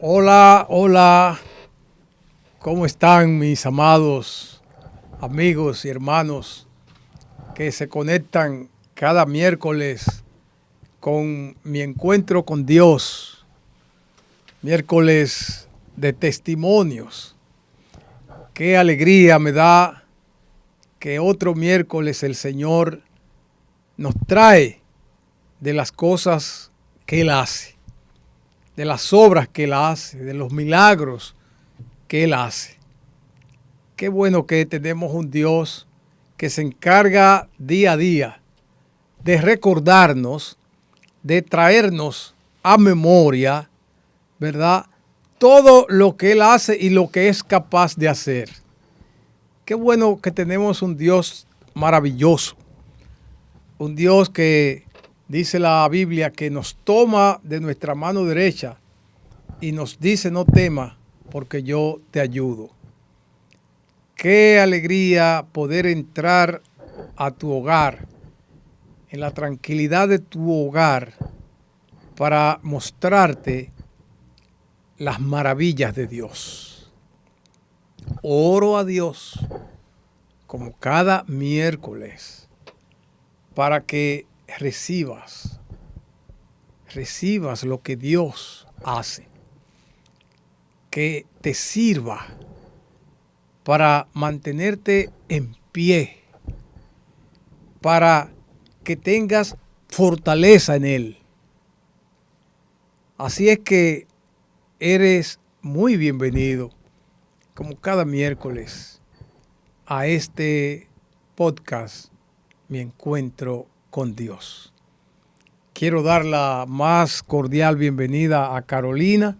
Hola, hola, ¿cómo están mis amados amigos y hermanos que se conectan cada miércoles con mi encuentro con Dios? Miércoles de testimonios. Qué alegría me da que otro miércoles el Señor nos trae de las cosas que Él hace, de las obras que Él hace, de los milagros que Él hace. Qué bueno que tenemos un Dios que se encarga día a día de recordarnos, de traernos a memoria, ¿verdad?, todo lo que Él hace y lo que es capaz de hacer. Qué bueno que tenemos un Dios maravilloso, un Dios que dice la Biblia que nos toma de nuestra mano derecha y nos dice: no temas, porque yo te ayudo. Qué alegría poder entrar a tu hogar, en la tranquilidad de tu hogar, para mostrarte las maravillas de Dios. Oro a Dios como cada miércoles para que recibas lo que Dios hace, que te sirva para mantenerte en pie, para que tengas fortaleza en Él. Así es que eres muy bienvenido, como cada miércoles, a este podcast, Mi Encuentro con Dios. Quiero dar la más cordial bienvenida a Carolina,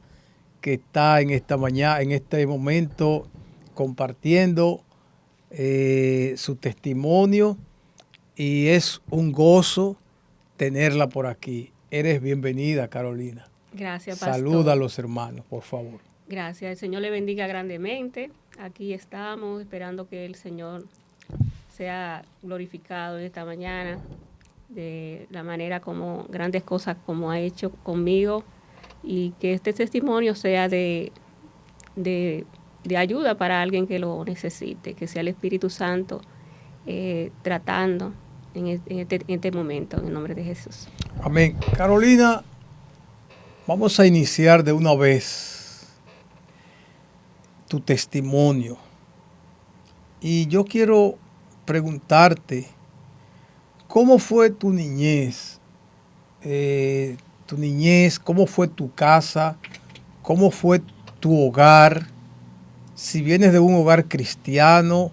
que está en esta mañana, en este momento, compartiendo su testimonio, y es un gozo tenerla por aquí. Eres bienvenida, Carolina. Gracias, pastor. Saluda a los hermanos, por favor. Gracias. El Señor le bendiga grandemente. Aquí estamos esperando que el Señor sea glorificado en esta mañana de la manera como grandes cosas como ha hecho conmigo, y que este testimonio sea de ayuda para alguien que lo necesite, que sea el Espíritu Santo tratando en este momento, en el nombre de Jesús. Amén. Carolina, vamos a iniciar de una vez tu testimonio. Y yo quiero preguntarte, ¿cómo fue tu niñez? ¿Cómo fue tu casa? ¿Cómo fue tu hogar? Si vienes de un hogar cristiano,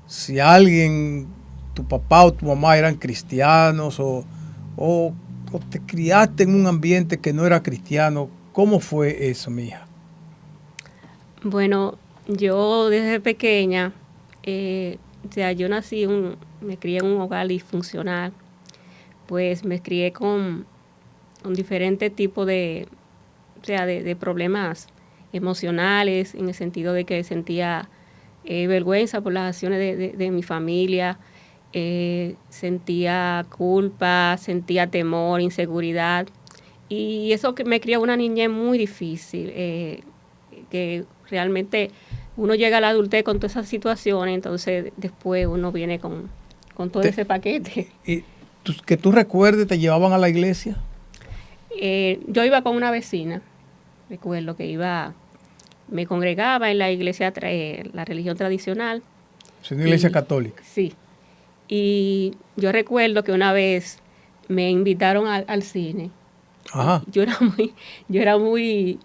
si alguien, tu papá o tu mamá eran cristianos, o te criaste en un ambiente que no era cristiano. ¿Cómo fue eso, mija? Bueno, yo desde pequeña, yo me crié en un hogar disfuncional, pues me crié con diferentes tipos de problemas emocionales, en el sentido de que sentía vergüenza por las acciones de mi familia, sentía culpa, sentía temor, inseguridad, y eso que me crió una niñez muy difícil, que realmente uno llega a la adultez con todas esas situaciones, entonces después uno viene con todo ese paquete. ¿Y que tú recuerdes, te llevaban a la iglesia? Yo iba con una vecina, recuerdo que me congregaba en la iglesia, la religión tradicional. ¿Es una iglesia católica? Sí. Y yo recuerdo que una vez me invitaron al cine. Ajá. Yo era muy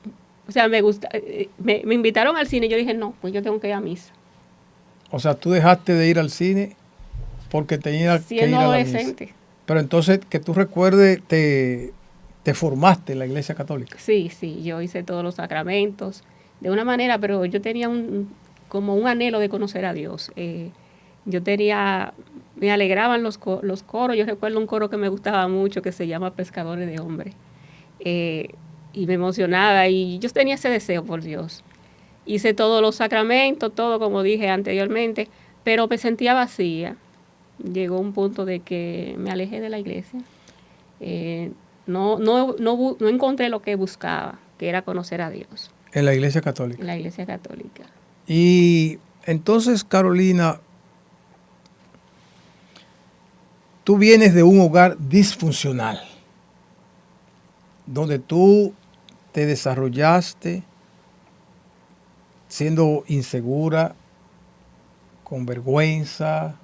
o sea, me invitaron al cine y yo dije, no, pues yo tengo que ir a misa. O sea, tú dejaste de ir al cine porque tenías que ir Siendo a la adolescente. misa. Pero entonces, que tú recuerdes, te formaste en la Iglesia Católica. Sí, sí, yo hice todos los sacramentos de una manera, pero yo tenía como un anhelo de conocer a Dios. Me alegraban los coros. Yo recuerdo un coro que me gustaba mucho que se llama Pescadores de Hombres. Y me emocionaba y yo tenía ese deseo por Dios. Hice todos los sacramentos, todo como dije anteriormente, pero me sentía vacía. Llegó un punto de que me alejé de la iglesia. No encontré lo que buscaba, que era conocer a Dios. En la Iglesia Católica. En la Iglesia Católica. Y entonces, Carolina, tú vienes de un hogar disfuncional, donde tú te desarrollaste siendo insegura, con vergüenza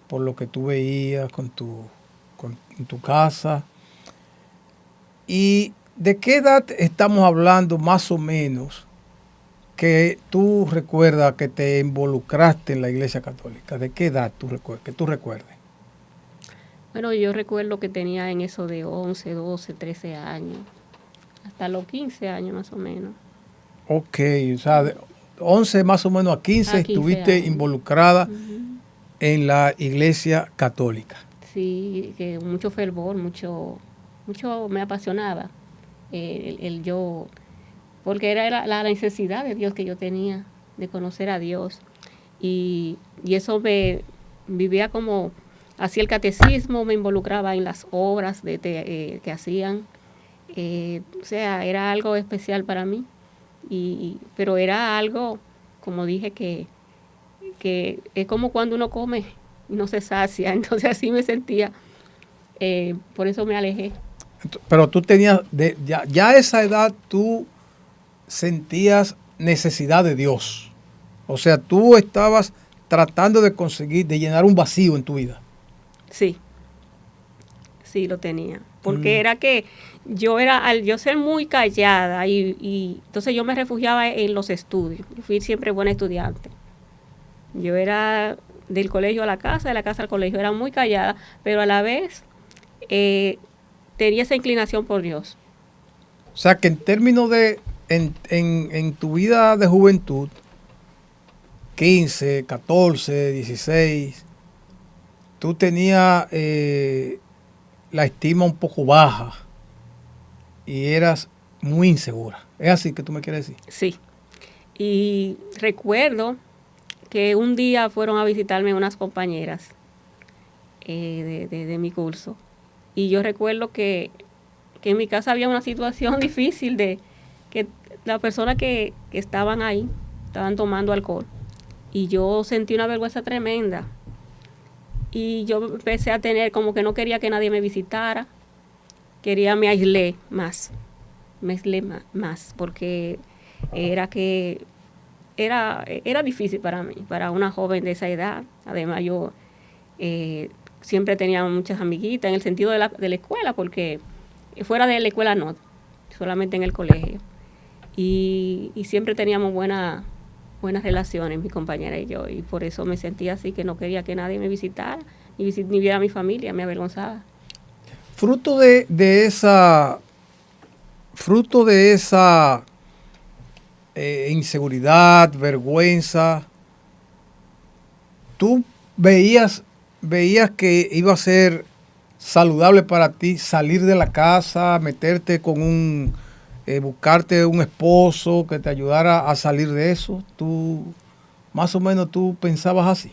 por lo que tú veías en tu casa. ¿Y de qué edad estamos hablando más o menos que tú recuerdas que te involucraste en la Iglesia Católica? ¿De qué edad que tú recuerdes? Bueno, yo recuerdo que tenía en eso de 11, 12, 13 años, hasta los 15 años más o menos. Ok, o sea, de 11 más o menos a 15, A 15 estuviste años. involucrada en la Iglesia Católica. Sí, que mucho fervor, mucho me apasionaba el yo, porque era la necesidad de Dios que yo tenía, de conocer a Dios. Y eso me vivía como, hacía el catecismo, me involucraba en las obras que hacían. O sea, era algo especial para mí. Pero era algo, como dije, que es como cuando uno come y no se sacia. Entonces así me sentía. Por eso me alejé. Pero tú tenías, ya a esa edad tú sentías necesidad de Dios. O sea, tú estabas tratando de conseguir, de llenar un vacío en tu vida. Sí, sí lo tenía. Porque era que al yo ser muy callada y entonces yo me refugiaba en los estudios. Yo fui siempre buena estudiante. Yo era del colegio a la casa, de la casa al colegio. Era muy callada, pero a la vez tenía esa inclinación por Dios. O sea, que en términos de, en tu vida de juventud, 15, 14, 16, tú tenías la estima un poco baja y eras muy insegura. ¿Es así que tú me quieres decir? Sí. Y recuerdo que un día fueron a visitarme unas compañeras de mi curso. Y yo recuerdo que en mi casa había una situación difícil de que las personas que estaban ahí estaban tomando alcohol. Y yo sentí una vergüenza tremenda. Y yo empecé a tener como que no quería que nadie me visitara. Me aislé más. Me aislé más porque era difícil para mí, para una joven de esa edad. Además yo siempre tenía muchas amiguitas en el sentido de la escuela, porque fuera de la escuela no, solamente en el colegio. Y siempre teníamos buenas relaciones, mi compañera y yo, y por eso me sentía así, que no quería que nadie me visitara, ni viera a mi familia, me avergonzaba. Fruto de esa inseguridad, vergüenza, tú veías que iba a ser saludable para ti salir de la casa, meterte con buscarte un esposo que te ayudara a salir de eso. Tú, más o menos, tú pensabas así.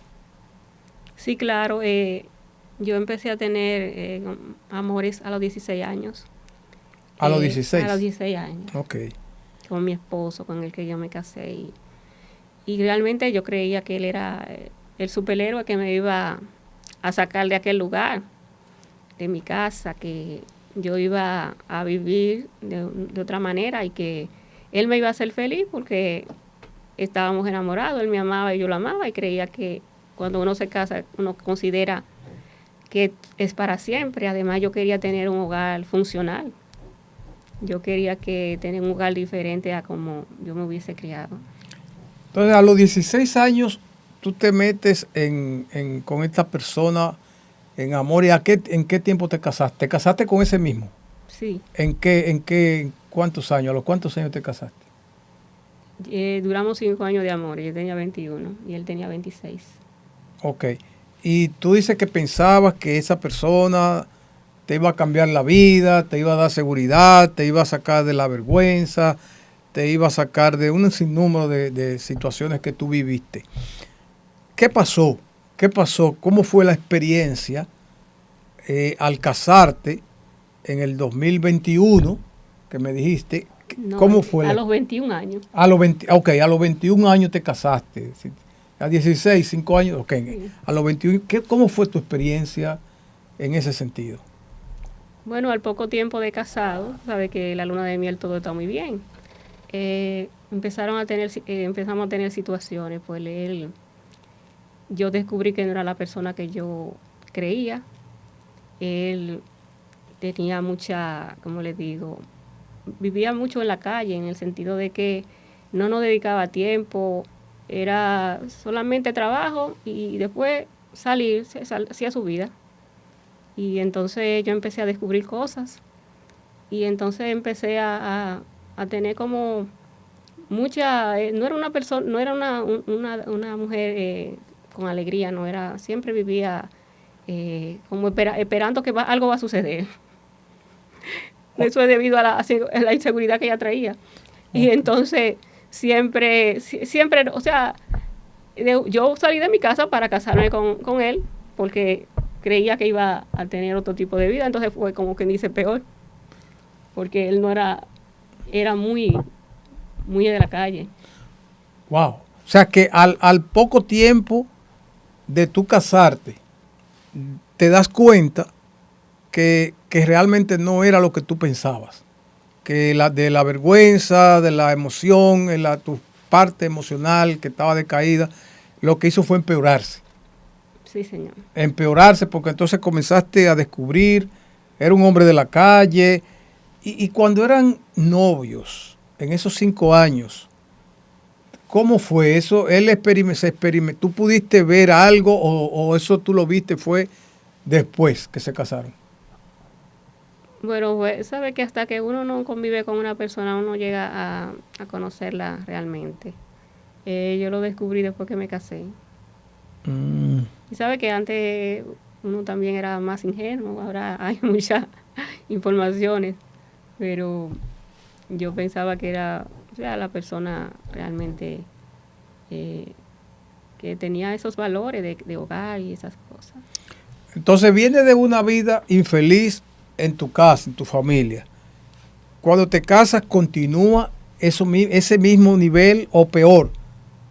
Sí, claro. Yo empecé a tener amores a los 16 años. ¿A los 16? A los 16 años. Ok. Con mi esposo, con el que yo me casé. Y realmente yo creía que él era el superhéroe que me iba a sacar de aquel lugar, de mi casa, que yo iba a vivir de otra manera y que él me iba a hacer feliz porque estábamos enamorados, él me amaba y yo lo amaba, y creía que cuando uno se casa, uno considera que es para siempre. Además yo quería tener un hogar funcional. yo quería que tener un hogar diferente a como yo me hubiese criado. Entonces, a los 16 años, tú te metes con esta persona en amor. ¿Y en qué tiempo te casaste? ¿Te casaste con ese mismo? Sí, ¿En cuántos años? ¿A los cuántos años te casaste? duramos 5 años de amor. Yo tenía 21 y él tenía 26. Ok. Y tú dices que pensabas que esa persona te iba a cambiar la vida, te iba a dar seguridad, te iba a sacar de la vergüenza, te iba a sacar de un sinnúmero de situaciones que tú viviste. ¿Qué pasó? ¿Qué pasó? ¿Cómo fue la experiencia al casarte en el 2021, que me dijiste? No, ¿Cómo fue a los 21 años. a los 21 años te casaste. A 16, 5 años, ok. Sí. A los 21, ¿cómo fue tu experiencia en ese sentido? Bueno, al poco tiempo de casado, sabe que la luna de miel todo está muy bien. Empezamos a tener situaciones, pues yo descubrí que no era la persona que yo creía. Él tenía mucha, como les digo, vivía mucho en la calle, en el sentido de que no nos dedicaba tiempo, era solamente trabajo y después salir, hacía su vida. Y entonces yo empecé a descubrir cosas y entonces empecé a tener como mucha, no era una persona, no era una mujer con alegría, no era, siempre vivía como esperando que algo va a suceder. Eso es debido a la inseguridad que ella traía. Y entonces siempre, o sea, yo salí de mi casa para casarme con él porque creía que iba a tener otro tipo de vida, entonces fue como que dice peor, porque él no era muy de la calle. Wow. O sea que al poco tiempo de tú casarte, te das cuenta que realmente no era lo que tú pensabas. Que de la vergüenza, de la emoción, tu parte emocional que estaba decaída, lo que hizo fue empeorarse. Sí, señor. Empeorarse porque entonces comenzaste a descubrir, era un hombre de la calle. Y cuando eran novios, en esos 5 años, ¿cómo fue eso? ¿Tú pudiste ver algo o eso tú lo viste fue después que se casaron? Bueno, pues, sabe que hasta que uno no convive con una persona, uno llega a conocerla realmente. Yo lo descubrí después que me casé. Mm. Y sabe que antes uno también era más ingenuo, ahora hay muchas informaciones, pero yo pensaba que era, o sea, la persona realmente eh, que tenía esos valores de hogar y esas cosas. Entonces viene de una vida infeliz en tu casa, en tu familia. Cuando te casas continúa ese mismo nivel o peor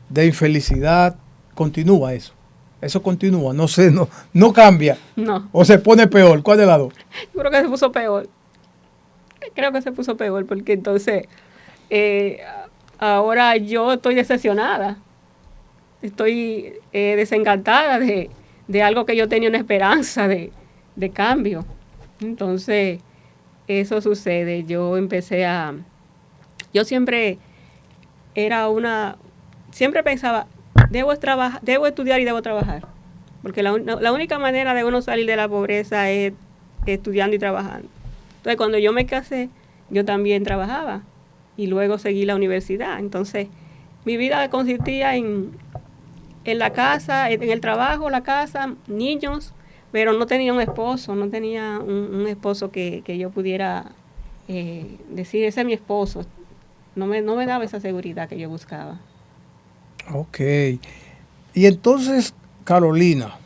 de infelicidad, continúa eso. Eso continúa, no sé, no cambia. No, O se pone peor. ¿Cuál de las dos? yo creo que se puso peor. Creo que se puso peor porque entonces eh, ahora yo estoy decepcionada. Estoy desencantada de algo que yo tenía una esperanza de cambio. Entonces, eso sucede. Yo siempre siempre pensaba, debo estudiar y debo trabajar. Porque la única manera de uno salir de la pobreza es estudiando y trabajando. Entonces, cuando yo me casé, yo también trabajaba y luego seguí la universidad. Entonces, mi vida consistía en la casa, en el trabajo, la casa, niños, pero no tenía un esposo, no tenía un esposo que yo pudiera decir, ese es mi esposo. No me daba esa seguridad que yo buscaba. Ok. Y entonces, Carolina,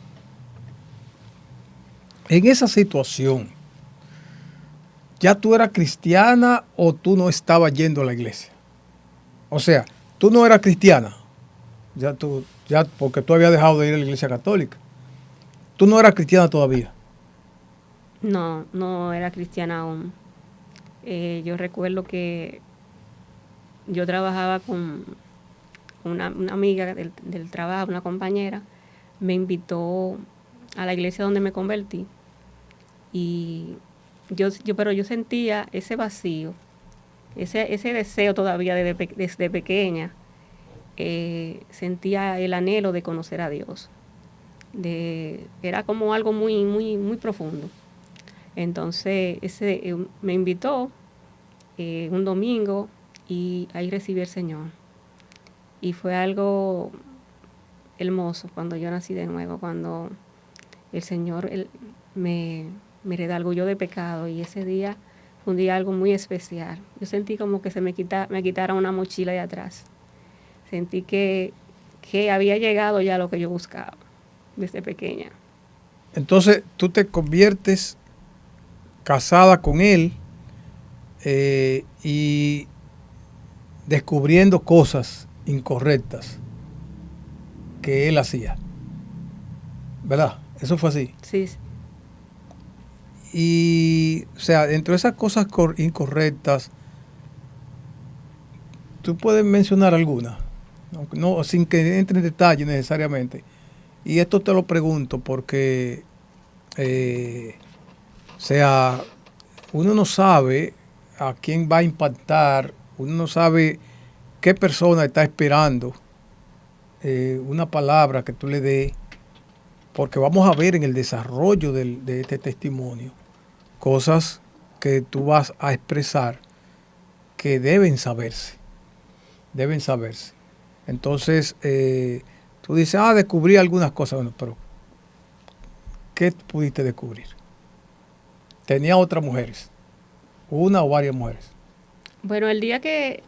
en esa situación, ¿ya tú eras cristiana o tú no estabas yendo a la iglesia? O sea, tú no eras cristiana, porque tú habías dejado de ir a la iglesia católica. Tú no eras cristiana todavía. No, no era cristiana aún. Yo recuerdo que yo trabajaba con una amiga del trabajo, una compañera, me invitó a la iglesia donde me convertí y pero yo sentía ese vacío ese deseo todavía desde pequeña. Sentía el anhelo de conocer a Dios. Era como algo muy, muy, muy profundo. Entonces, me invitó un domingo y ahí recibí al Señor. Y fue algo hermoso cuando yo nací de nuevo, cuando el Señor me redarguyó de pecado, y ese día fue un día algo muy especial. Yo sentí como que me quitara una mochila de atrás. Sentí que había llegado ya lo que yo buscaba desde pequeña. Entonces tú te conviertes casada con él y descubriendo cosas incorrectas que él hacía, ¿verdad? Eso fue así. Sí. Y, o sea, dentro de esas cosas incorrectas, tú puedes mencionar alguna, no, sin que entre en detalle necesariamente. Y esto te lo pregunto porque, o sea, uno no sabe a quién va a impactar, uno no sabe qué persona está esperando una palabra que tú le des, porque vamos a ver en el desarrollo de este testimonio cosas que tú vas a expresar que deben saberse. Entonces, tú dices, descubrí algunas cosas, bueno, pero ¿qué pudiste descubrir? ¿Tenía otras mujeres? ¿Una o varias mujeres? Bueno, el día que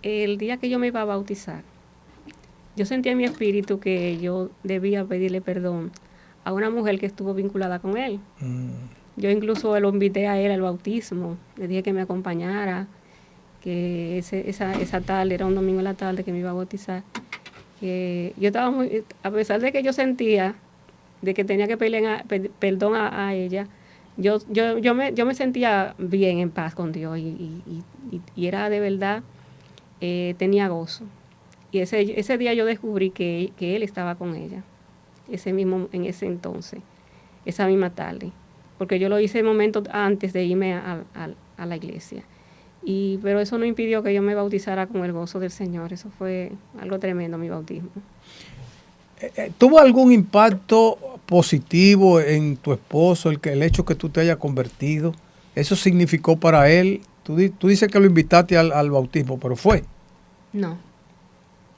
yo me iba a bautizar, yo sentí en mi espíritu que yo debía pedirle perdón a una mujer que estuvo vinculada con él. Yo incluso lo invité a él al bautismo, le dije que me acompañara, que esa tarde, era un domingo en la tarde que me iba a bautizar. Yo estaba muy, a pesar de que yo sentía de que tenía que pedirle perdón a ella, yo me sentía bien, en paz con Dios, y era de verdad, tenía gozo. Y ese día yo descubrí que él estaba con ella, en ese entonces, esa misma tarde, porque yo lo hice momentos antes de irme a la iglesia. Pero eso no impidió que yo me bautizara con el gozo del Señor. Eso fue algo tremendo, mi bautismo. ¿Tuvo algún impacto positivo en tu esposo el hecho que tú te hayas convertido? ¿Eso significó para él? Tú dices que lo invitaste al bautismo, pero ¿fue? No.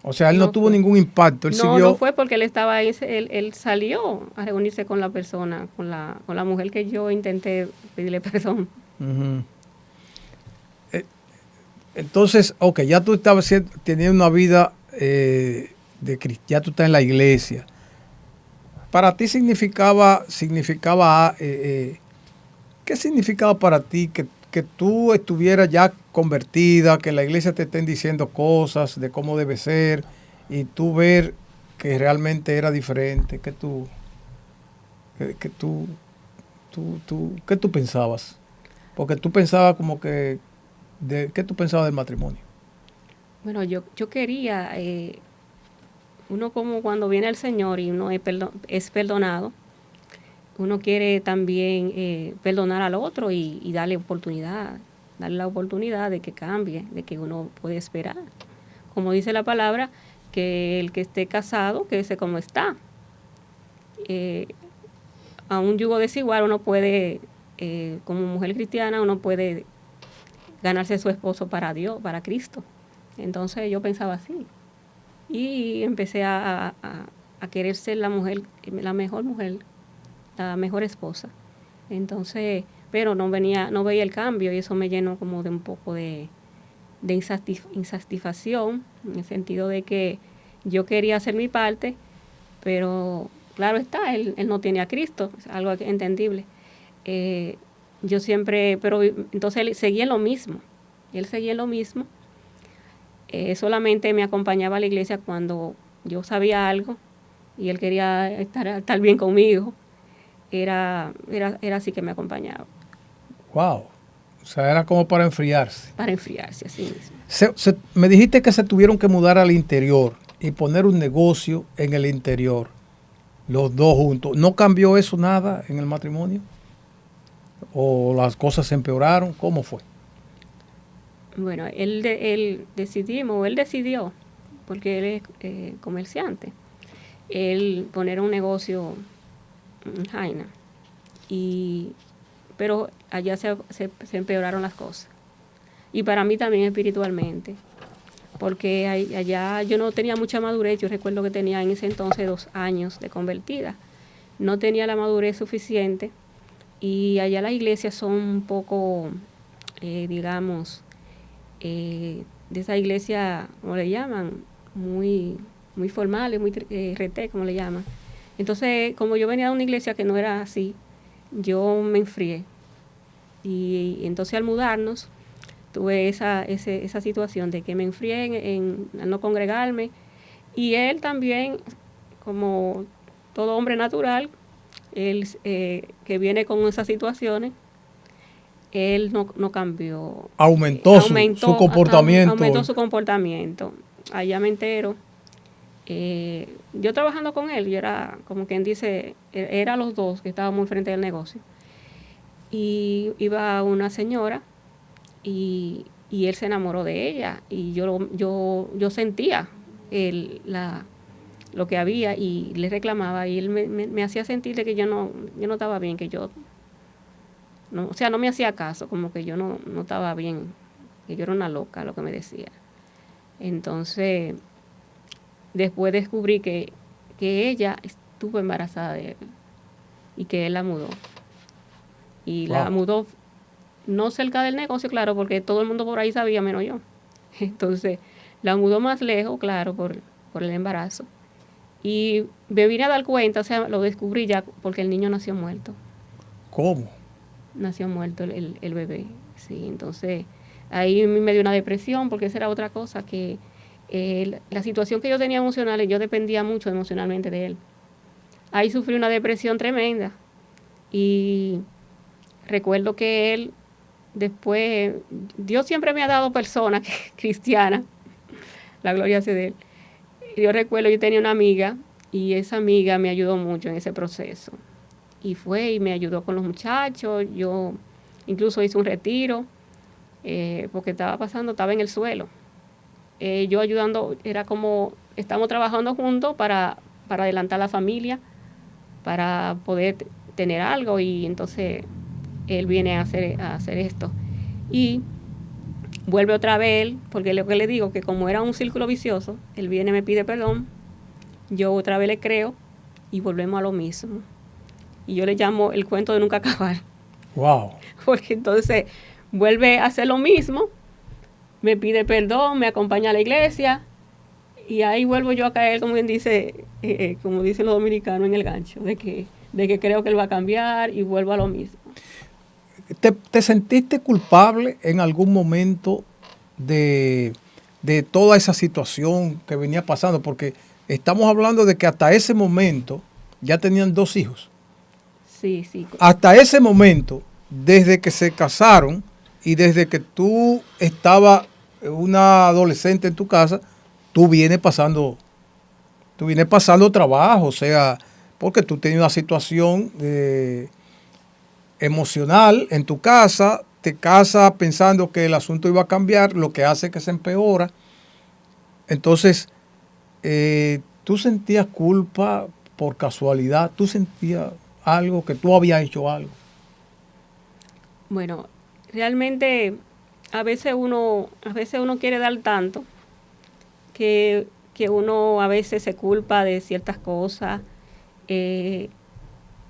O sea, él no tuvo ningún impacto. No fue porque él estaba ahí, él salió a reunirse con la persona, con la mujer que yo intenté pedirle perdón. Uh-huh. Entonces, ya tú estabas teniendo una vida ya tú estás en la iglesia. Para ti significaba ¿qué significaba para ti que tú estuvieras ya convertida, que la iglesia te estén diciendo cosas de cómo debe ser y tú ver que realmente era diferente? ¿Qué tú pensabas? Porque tú pensabas como que ¿qué tú pensabas del matrimonio? Bueno, yo quería, uno como cuando viene al Señor y uno es perdonado, uno quiere también perdonar al otro y darle la oportunidad de que cambie, de que uno puede esperar. Como dice la palabra, que el que esté casado, quédese como está. A un yugo desigual uno puede, como mujer cristiana, uno puede ganarse su esposo para Dios, para Cristo. Entonces yo pensaba así. Y empecé a querer ser la mejor mujer, la mejor esposa. Entonces, pero no veía el cambio, y eso me llenó como de un poco de insatisfacción, en el sentido de que yo quería hacer mi parte, pero claro está, él no tiene a Cristo, es algo entendible. Yo siempre, pero entonces él seguía en lo mismo. Solamente me acompañaba a la iglesia cuando yo sabía algo y él quería estar bien conmigo. Era así que me acompañaba. Wow. O sea, era como para enfriarse. Para enfriarse, así mismo. Me dijiste que se tuvieron que mudar al interior y poner un negocio en el interior, los dos juntos. ¿No cambió eso nada en el matrimonio? ¿O las cosas se empeoraron? ¿Cómo fue? Bueno, él decidió, porque él es comerciante, él poner un negocio en Jaina. Pero allá se empeoraron las cosas. Y para mí también espiritualmente, porque allá yo no tenía mucha madurez. Yo recuerdo que tenía en ese entonces 2 años de convertida. No tenía la madurez suficiente, y allá las iglesias son un poco, digamos, de esa iglesia, como le llaman, muy, muy formales, muy reté, como le llaman. Entonces, como yo venía de una iglesia que no era así, yo me enfrié. Y entonces al mudarnos, tuve esa situación de que me enfrié en no congregarme. Y él también, como todo hombre natural, él que viene con esas situaciones, él no cambió. Aumentó su comportamiento. Aumentó su comportamiento. Allá me entero. Yo trabajando con él, yo era, como quien dice, era los dos que estábamos frente del negocio. Y iba una señora y él se enamoró de ella, y yo sentía lo que había, y le reclamaba, y él me hacía sentir de que yo no estaba bien, que yo no, o sea, no me hacía caso, como que yo no estaba bien, que yo era una loca, lo que me decía. Entonces, después descubrí que ella estuvo embarazada de él y que él la mudó. Y la mudó no cerca del negocio, claro, porque todo el mundo por ahí sabía, menos yo. Entonces, la mudó más lejos, claro, por el embarazo. Y me vine a dar cuenta, o sea, lo descubrí ya porque el niño nació muerto. ¿Cómo? Nació muerto el bebé, sí. Entonces, ahí me dio una depresión, porque esa era otra cosa, que la situación que yo tenía emocional, yo dependía mucho emocionalmente de él. Ahí sufrí una depresión tremenda. Y recuerdo que él, después, Dios siempre me ha dado personas cristianas, la gloria sea de él. Yo recuerdo, yo tenía una amiga, y esa amiga me ayudó mucho en ese proceso. Y fue y me ayudó con los muchachos. Yo incluso hice un retiro, porque estaba en el suelo. Yo ayudando, era como, estamos trabajando juntos para adelantar la familia, para poder tener algo, y entonces él viene a hacer esto. Y vuelve otra vez, porque lo que le digo, que como era un círculo vicioso, él viene, me pide perdón, yo otra vez le creo, y volvemos a lo mismo. Y yo le llamo el cuento de nunca acabar. Wow. Porque entonces vuelve a hacer lo mismo, me pide perdón, me acompaña a la iglesia, y ahí vuelvo yo a caer, como bien dice, como dicen los dominicanos, en el gancho, de que creo que él va a cambiar, y vuelvo a lo mismo. ¿Te sentiste culpable en algún momento de toda esa situación que venía pasando? Porque estamos hablando de que hasta ese momento ya tenían 2 hijos. Sí, sí. Hasta ese momento, desde que se casaron y desde que tú estabas una adolescente en tu casa, tú vienes pasando trabajo, o sea, porque tú tenías una situación emocional en tu casa, te casas pensando que el asunto iba a cambiar, lo que hace que se empeora. Entonces, tú sentías culpa por casualidad, tú sentías algo, que tú habías hecho algo. Bueno, realmente a veces uno quiere dar tanto que uno a veces se culpa de ciertas cosas.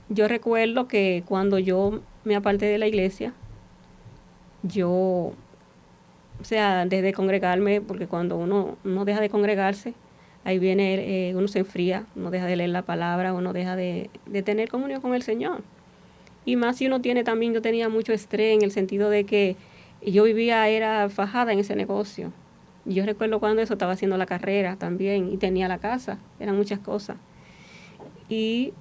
Yo recuerdo que cuando yo me aparté de la iglesia, o sea, desde congregarme, porque cuando uno deja de congregarse, ahí viene, uno se enfría, uno deja de leer la palabra, uno deja de tener comunión con el Señor. Y más si uno tiene también, yo tenía mucho estrés, en el sentido de que yo era fajada en ese negocio. Y yo recuerdo cuando eso, estaba haciendo la carrera también, y tenía la casa, eran muchas cosas. Y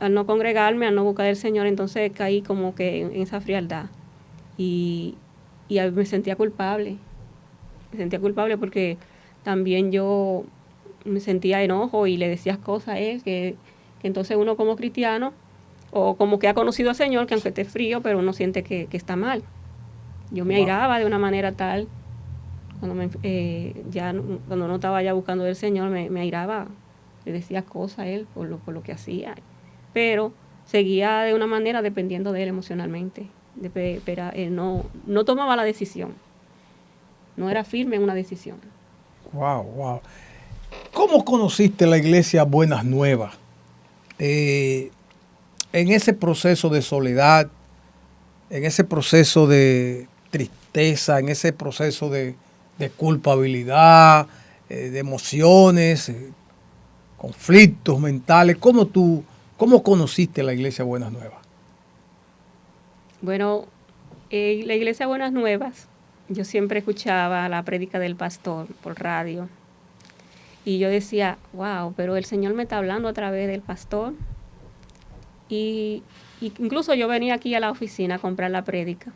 al no congregarme, al no buscar al Señor, entonces caí como que en esa frialdad. Y me sentía culpable. Me sentía culpable porque también yo me sentía enojo, y le decía cosas a él que entonces uno como cristiano, o como que ha conocido al Señor, que aunque esté frío, pero uno siente que está mal. Yo me airaba de una manera tal cuando no estaba ya buscando del Señor, me airaba, le decía cosas a él por lo que hacía, pero seguía de una manera dependiendo de él emocionalmente, pero él no tomaba la decisión, no era firme en una decisión. Wow, wow. ¿Cómo conociste la iglesia Buenas Nuevas? En ese proceso de soledad, en ese proceso de tristeza, en ese proceso de culpabilidad, de emociones, conflictos mentales, ¿cómo conociste la iglesia Buenas Nuevas? Bueno, la iglesia Buenas Nuevas, yo siempre escuchaba la prédica del pastor por radio y yo decía, wow, pero el Señor me está hablando a través del pastor. Y incluso yo venía aquí a la oficina a comprar la prédica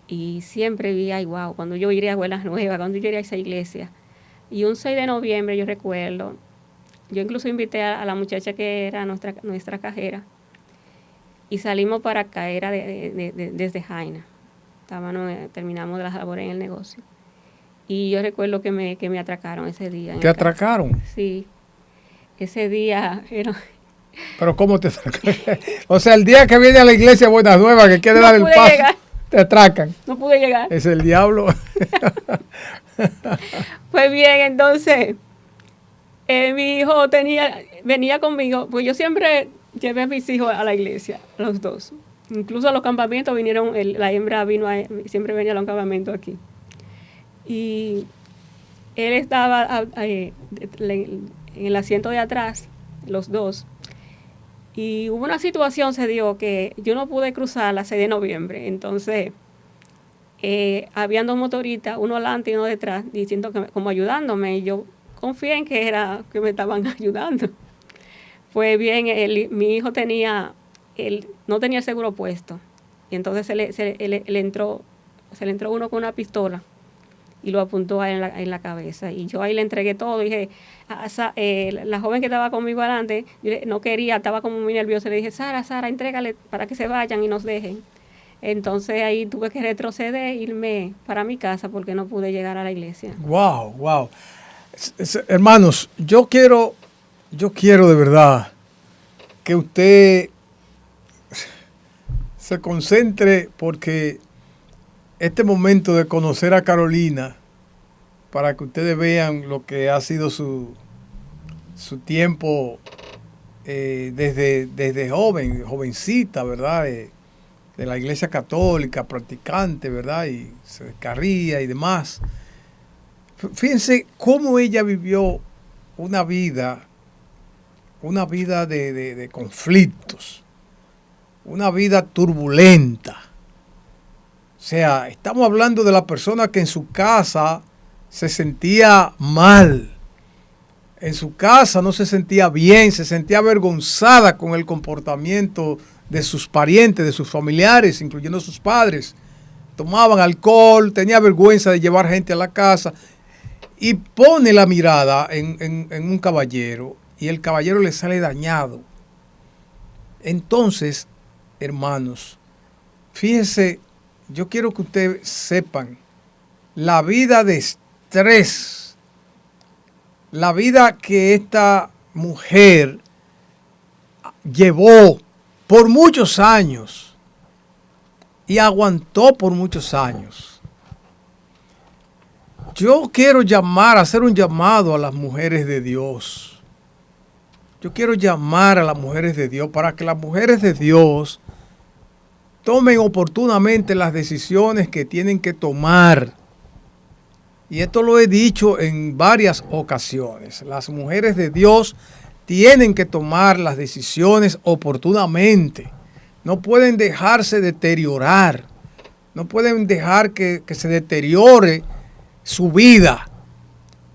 y siempre vi, ay, wow, cuando yo iré a Buenas Nuevas, cuando yo iré a esa iglesia. Y un 6 de noviembre, yo recuerdo, yo incluso invité a la muchacha que era nuestra cajera y salimos para acá, era desde Jaina. Terminamos las labores en el negocio. Y yo recuerdo que me atracaron ese día. ¿Te atracaron? Sí. Ese día era... ¿Pero cómo te atracan? O sea, el día que viene a la iglesia Buenas Nuevas, que quiere dar el paso, llegar. Te atracan. No pude llegar. Es el diablo. Pues bien, entonces, mi hijo venía conmigo, pues yo siempre llevé a mis hijos a la iglesia, los dos. Incluso a los campamentos vinieron, la hembra siempre venía a los campamentos aquí. Y él estaba en el asiento de atrás, los dos. Y hubo una situación, se dio, que yo no pude cruzar la 6 de noviembre. Entonces, habían dos motoristas, uno adelante y uno detrás, diciendo como ayudándome. Y yo confié en que me estaban ayudando. Pues bien, mi hijo no tenía el seguro puesto. Y entonces se le entró uno con una pistola y lo apuntó en la cabeza. Y yo ahí le entregué todo. Dije, la joven que estaba conmigo adelante, no quería, estaba como muy nerviosa. Le dije, Sara, entrégale para que se vayan y nos dejen. Entonces ahí tuve que retroceder, irme para mi casa porque no pude llegar a la iglesia. Wow, wow. Hermanos, yo quiero de verdad que usted se concentre, porque este momento de conocer a Carolina, para que ustedes vean lo que ha sido su tiempo desde jovencita, ¿verdad? De la iglesia católica, practicante, ¿verdad? Y se descarría y demás. Fíjense cómo ella vivió una vida de conflictos, una vida turbulenta. O sea, estamos hablando de la persona que en su casa se sentía mal. En su casa no se sentía bien, se sentía avergonzada con el comportamiento de sus parientes, de sus familiares, incluyendo sus padres. Tomaban alcohol, tenía vergüenza de llevar gente a la casa y pone la mirada en un caballero y el caballero le sale dañado. Entonces, hermanos, fíjense, yo quiero que ustedes sepan la vida de estrés, la vida que esta mujer llevó por muchos años y aguantó por muchos años. Yo quiero hacer un llamado a las mujeres de Dios. Yo quiero llamar a las mujeres de Dios para que las mujeres de Dios tomen oportunamente las decisiones que tienen que tomar. Y esto lo he dicho en varias ocasiones. Las mujeres de Dios tienen que tomar las decisiones oportunamente. No pueden dejarse deteriorar. No pueden dejar que se deteriore su vida,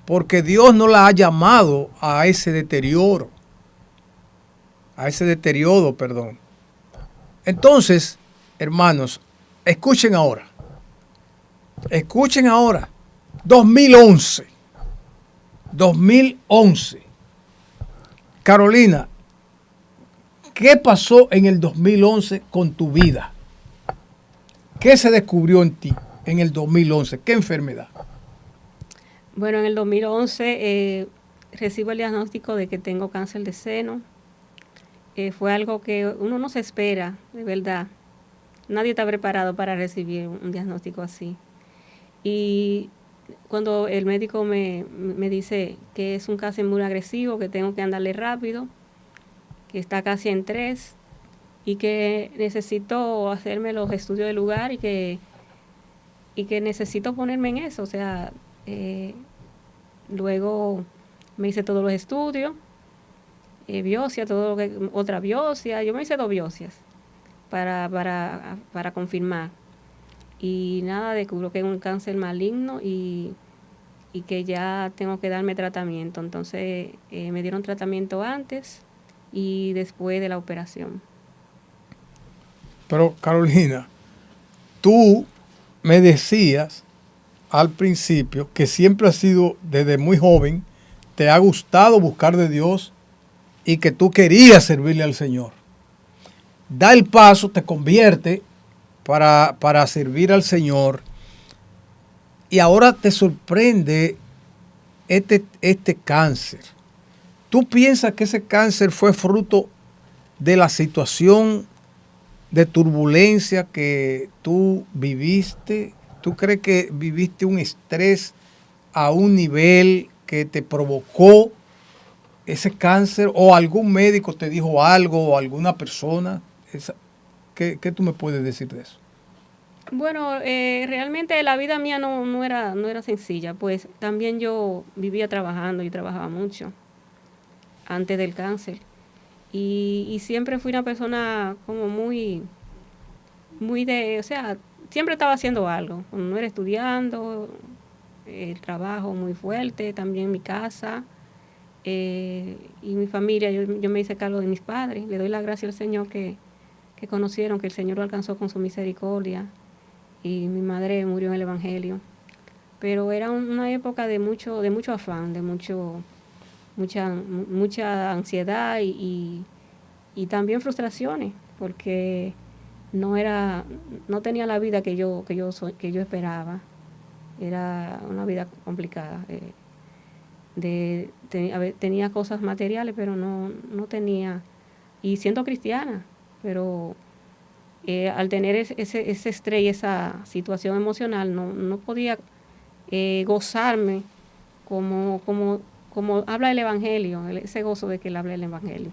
porque Dios no la ha llamado a ese deterioro. Perdón. Entonces, hermanos, escuchen ahora. 2011. Carolina, ¿qué pasó en el 2011 con tu vida? ¿Qué se descubrió en ti? en el 2011? ¿Qué enfermedad? Bueno, en el 2011 recibo el diagnóstico de que tengo cáncer de seno. Fue algo que uno no se espera, de verdad. Nadie está preparado para recibir un diagnóstico así. Y cuando el médico me dice que es un cáncer muy agresivo, que tengo que andarle rápido, que está casi en 3 y que necesito hacerme los estudios del lugar y que necesito ponerme en eso. O sea, luego me hice todos los estudios, biopsia, otra biopsia. Yo me hice 2 biopsias para confirmar. Y nada, descubro que es un cáncer maligno y que ya tengo que darme tratamiento. Entonces me dieron tratamiento antes y después de la operación. Pero Carolina, tú me decías al principio que siempre has sido, desde muy joven, te ha gustado buscar de Dios y que tú querías servirle al Señor. Da el paso, te convierte para servir al Señor y ahora te sorprende este cáncer. ¿Tú piensas que ese cáncer fue fruto de la situación de turbulencia que tú viviste? ¿Tú crees que viviste un estrés a un nivel que te provocó ese cáncer? ¿O algún médico te dijo algo o alguna persona? ¿Qué tú me puedes decir de eso? Bueno, realmente la vida mía no era sencilla, pues también yo vivía trabajando y trabajaba mucho antes del cáncer. Y siempre fui una persona como muy o sea, siempre estaba haciendo algo. No era estudiando, el trabajo muy fuerte, también mi casa y mi familia. Yo me hice cargo de mis padres. Le doy la gracia al Señor que conocieron, que el Señor lo alcanzó con su misericordia. Y mi madre murió en el Evangelio. Pero era una época de mucho afán, de mucha ansiedad y también frustraciones, porque no tenía la vida que yo esperaba. Era una vida complicada. Tenía cosas materiales, pero no tenía, y siendo cristiana, pero al tener ese estrés y esa situación emocional, no podía gozarme como habla el Evangelio, ese gozo de que él habla el Evangelio.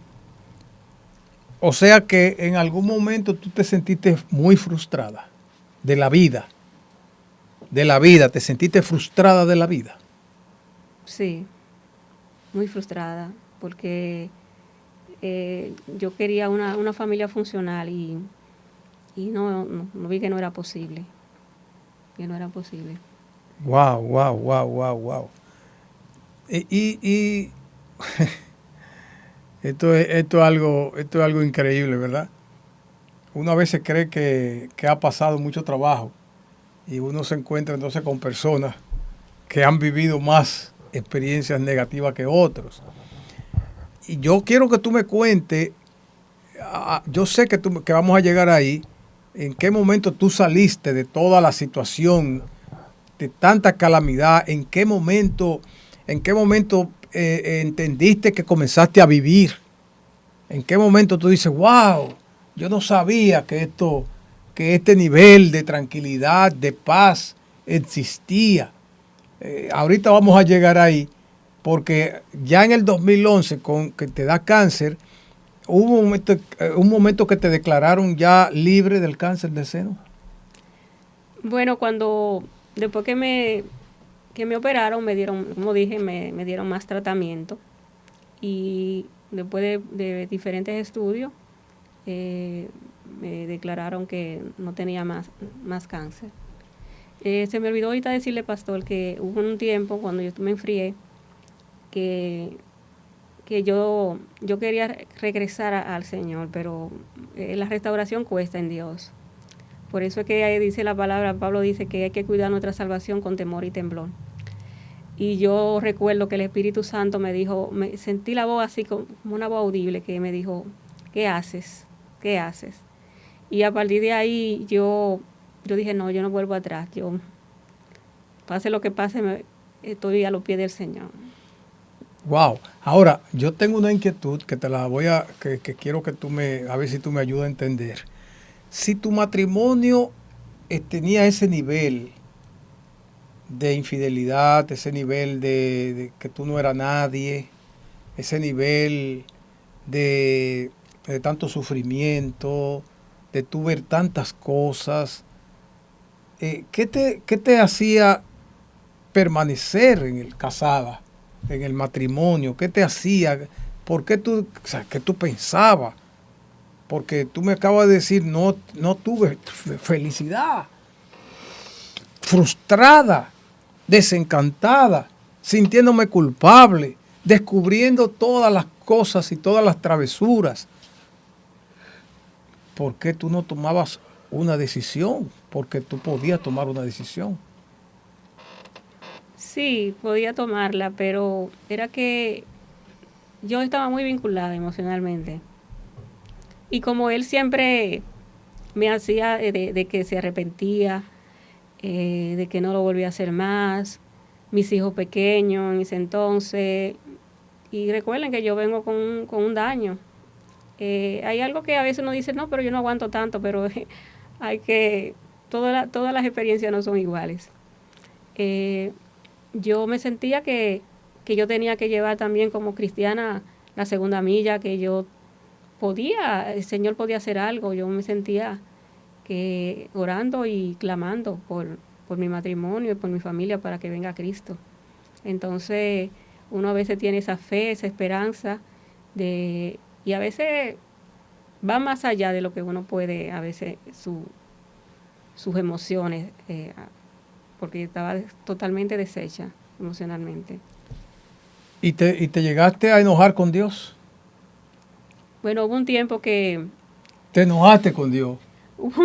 O sea que en algún momento tú te sentiste muy frustrada de la vida, te sentiste frustrada de la vida. Sí, muy frustrada, porque yo quería una familia funcional y no vi que no era posible. Wow. Y esto es algo increíble, ¿verdad? Uno a veces cree que ha pasado mucho trabajo y uno se encuentra entonces con personas que han vivido más experiencias negativas que otros. Y yo quiero que tú me cuentes, yo sé que vamos a llegar ahí, en qué momento tú saliste de toda la situación, de tanta calamidad, en qué momento entendiste que comenzaste a vivir, en qué momento tú dices, wow, yo no sabía que este nivel de tranquilidad, de paz existía. Ahorita vamos a llegar ahí, porque ya en el 2011, con que te da cáncer, hubo un momento que te declararon ya libre del cáncer de seno. Bueno, después que me operaron, me dieron, como dije, me dieron más tratamiento y después de diferentes estudios me declararon que no tenía más cáncer. Se me olvidó ahorita decirle, pastor, que hubo un tiempo cuando yo me enfrié que yo quería regresar al Señor, pero la restauración cuesta en Dios. Por eso es que ahí dice la palabra, Pablo dice que hay que cuidar nuestra salvación con temor y temblor. Y yo recuerdo que el Espíritu Santo me dijo, sentí la voz así como una voz audible que me dijo, ¿qué haces? ¿Qué haces? Y a partir de ahí yo yo dije, no, yo no vuelvo atrás. Yo, pase lo que pase, estoy a los pies del Señor. Wow. Ahora, yo tengo una inquietud que que quiero que a ver si tú me ayudas a entender. Si tu matrimonio tenía ese nivel de infidelidad, ese nivel de que tú no eras nadie, ese nivel de tanto sufrimiento, de tú ver tantas cosas, qué te hacía permanecer casada, en el matrimonio? ¿Qué te hacía? ¿Por qué qué tú pensabas? Porque tú me acabas de decir, no tuve felicidad, frustrada, desencantada, sintiéndome culpable, descubriendo todas las cosas y todas las travesuras. ¿Por qué tú no tomabas una decisión? Porque tú podías tomar una decisión. Sí, podía tomarla, pero era que yo estaba muy vinculada emocionalmente. Y como él siempre me hacía de que se arrepentía, de que no lo volvía a hacer más, mis hijos pequeños en ese entonces, y recuerden que yo vengo con un daño. Hay algo que a veces uno dice, no, pero yo no aguanto tanto, pero hay que, todas las experiencias no son iguales. Yo me sentía que yo tenía que llevar también como cristiana la segunda milla, que yo el Señor podía hacer algo. Yo me sentía que orando y clamando por mi matrimonio y por mi familia para que venga Cristo. Entonces, uno a veces tiene esa fe, esa esperanza, y a veces va más allá de lo que uno puede, a veces sus emociones, porque estaba totalmente deshecha emocionalmente. ¿Y te llegaste a enojar con Dios? Bueno, hubo un tiempo que... ¿Te enojaste con Dios? Hubo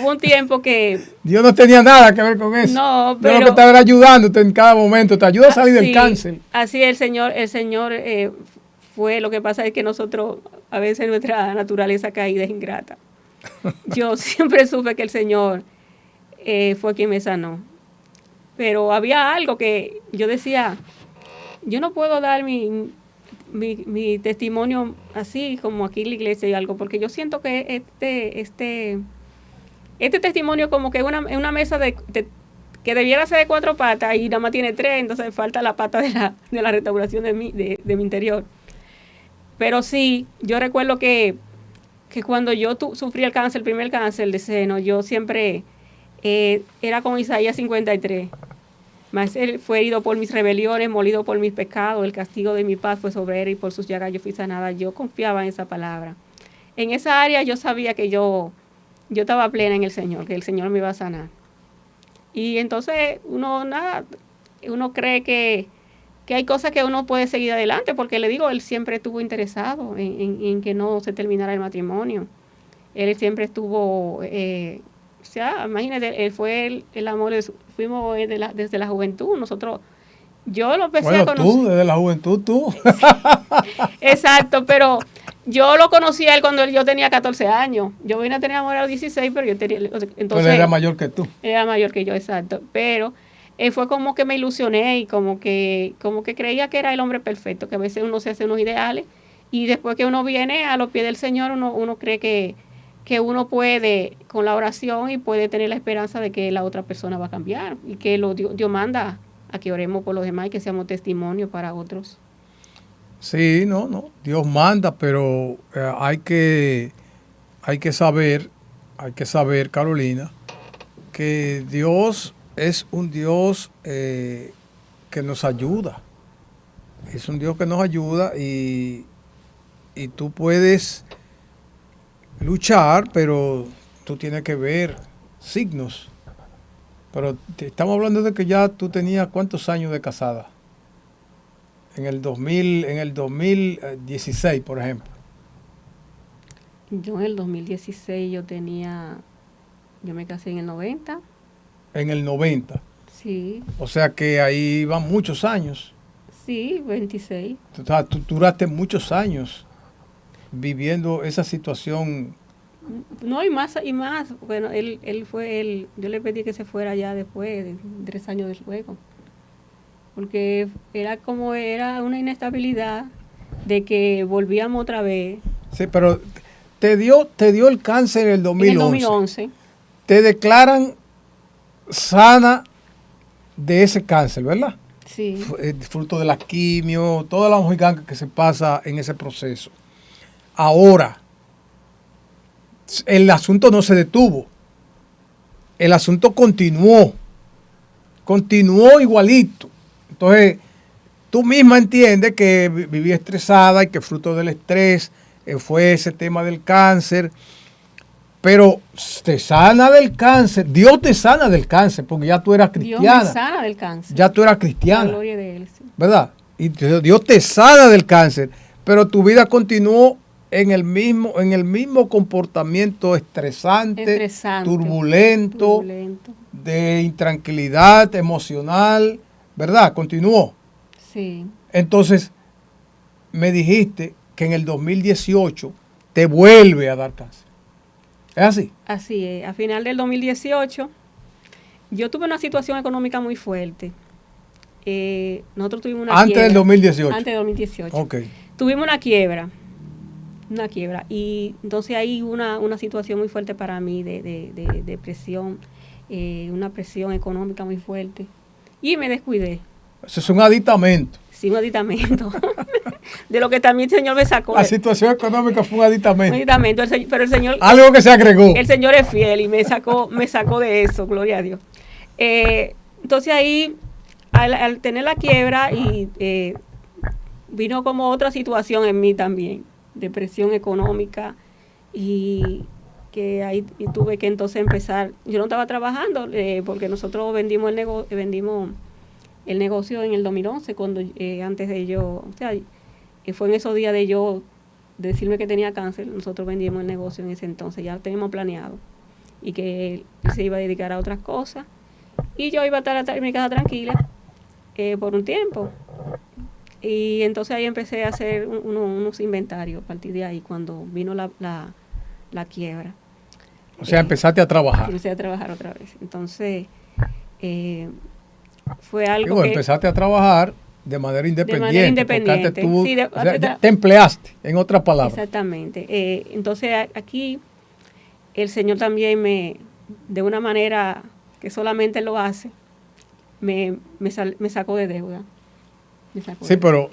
un tiempo que... Dios no tenía nada que ver con eso. No, pero... Dios lo que estaba ayudándote en cada momento, te ayuda a salir del cáncer. Así el Señor fue, lo que pasa es que nosotros, a veces nuestra naturaleza caída es ingrata. Yo siempre supe que el Señor fue quien me sanó. Pero había algo que yo decía, yo no puedo dar mi testimonio así como aquí en la iglesia y algo, porque yo siento que este testimonio como que es una mesa que debiera ser de 4 patas y nada más tiene 3, entonces falta la pata de la restauración de mi interior. Pero sí, yo recuerdo que cuando yo sufrí el primer cáncer de seno, yo siempre era con Isaías 53. Mas él fue herido por mis rebeliones, molido por mis pecados, el castigo de mi paz fue sobre él y por sus llagas yo fui sanada. Yo confiaba en esa palabra. En esa área yo sabía que yo estaba plena en el Señor, que el Señor me iba a sanar. Y entonces uno cree que hay cosas que uno puede seguir adelante, porque le digo, él siempre estuvo interesado en que no se terminara el matrimonio. Él siempre estuvo... o sea, imagínate, él fue el amor, fuimos desde la juventud, yo lo empecé a conocer. Tú, desde la juventud, tú. Exacto, pero yo lo conocí a él cuando yo tenía 14 años. Yo vine a tener amor a los 16, pero yo tenía, entonces... Pero él era mayor que tú. Era mayor que yo, exacto, pero fue como que me ilusioné y como que creía que era el hombre perfecto, que a veces uno se hace unos ideales y después que uno viene a los pies del Señor, uno cree que uno puede, con la oración, y puede tener la esperanza de que la otra persona va a cambiar y que Dios manda a que oremos por los demás y que seamos testimonio para otros. Sí, no, Dios manda, pero hay que saber, Carolina, que Dios es un Dios que nos ayuda. Es un Dios que nos ayuda y tú puedes luchar, pero tú tienes que ver signos. Pero estamos hablando de que ya tú tenías ¿cuántos años de casada? En el 2016, por ejemplo. Yo en el 2016 yo me casé en el 90. En el 90. Sí. O sea que ahí van muchos años. Sí, 26. O sea, tú duraste muchos años viviendo esa situación No, y más. Bueno, yo le pedí que se fuera ya después, de 3 años después, porque era una inestabilidad de que volvíamos otra vez. Sí, pero te dio el cáncer en el 2011. En el 2011. Te declaran sana de ese cáncer, ¿verdad? Sí. Fruto de la quimio, toda la mojiganga que se pasa en ese proceso. Ahora, el asunto no se detuvo. El asunto continuó igualito. Entonces, tú misma entiendes que viví estresada y que fruto del estrés fue ese tema del cáncer. Pero te sana del cáncer, Dios te sana del cáncer, porque ya tú eras cristiana. Dios me sana del cáncer. Ya tú eras cristiana. La gloria de Él, sí. ¿Verdad? Y Dios te sana del cáncer, pero tu vida continuó en el mismo comportamiento estresante, turbulento, de intranquilidad emocional, ¿verdad? Continuó. Sí. Entonces, me dijiste que en el 2018 te vuelve a dar cáncer. ¿Es así? Así es. A final del 2018, yo tuve una situación económica muy fuerte. Nosotros tuvimos una quiebra. Del 2018. Antes del 2018. Ok. Tuvimos una quiebra. Y entonces ahí una situación muy fuerte para mí de depresión, una presión económica muy fuerte. Y me descuidé. Eso es un aditamento. Sí, un aditamento. De lo que también el Señor me sacó. La situación económica fue un aditamento. Un aditamento, pero el Señor... Algo que se agregó. El Señor es fiel y me sacó de eso, gloria a Dios. Entonces ahí, al tener la quiebra, vino como otra situación en mí también, depresión económica, y que ahí tuve que entonces empezar. Yo no estaba trabajando porque nosotros vendimos el negocio en el 2011, cuando antes de yo, o sea, fue en esos días de yo decirme que tenía cáncer, nosotros vendimos el negocio en ese entonces, ya lo teníamos planeado, y que él se iba a dedicar a otras cosas, y yo iba a estar en mi casa tranquila por un tiempo. Y entonces ahí empecé a hacer unos inventarios a partir de ahí, cuando vino la quiebra. O sea, empezaste a trabajar. Empecé a trabajar otra vez. Entonces, fue algo que... Empezaste a trabajar de manera independiente. Porque antes tú, te empleaste, en otras palabras. Exactamente. Entonces, aquí, el Señor también de una manera que solamente lo hace, me sacó de deuda. Sí, pero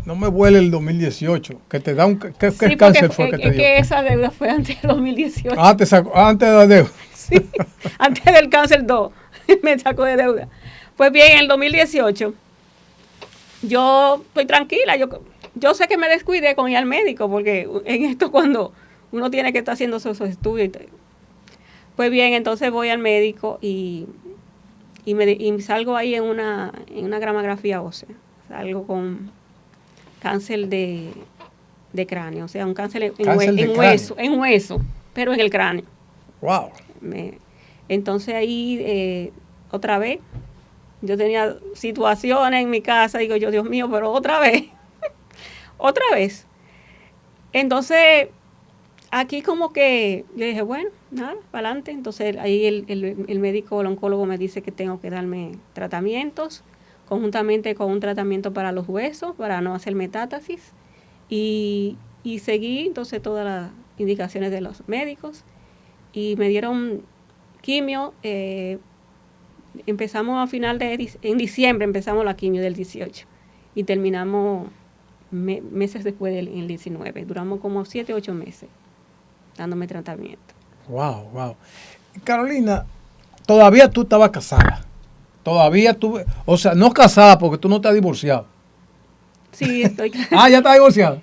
no me vuele el 2018, que te da ¿qué cáncer fue que te dio? Que esa deuda fue antes del 2018. Antes de la deuda. Sí, antes del cáncer 2, me sacó de deuda. Pues bien, en el 2018, yo estoy tranquila, yo sé que me descuidé con ir al médico, porque en esto cuando uno tiene que estar haciendo esos estudios. Pues bien, entonces voy al médico y salgo ahí en una gramografía ósea. Salgo con cáncer de cráneo, o sea, un cáncer en hueso, pero en el cráneo. Wow. Entonces ahí, otra vez, yo tenía situaciones en mi casa, digo yo, Dios mío, pero otra vez, otra vez. Entonces, aquí como que yo dije, bueno, nada, para adelante. Entonces ahí el médico, el oncólogo me dice que tengo que darme tratamientos, conjuntamente con un tratamiento para los huesos, para no hacer metástasis, y seguí entonces todas las indicaciones de los médicos, y me dieron quimio. Empezamos en diciembre empezamos la quimio del 18, y terminamos meses después del 19, duramos como 7 u 8 meses dándome tratamiento. Wow. Carolina, todavía tú estabas casada. Todavía tú, o sea, no casada porque tú no te has divorciado. Sí, estoy casada. ¿Ya estás divorciada?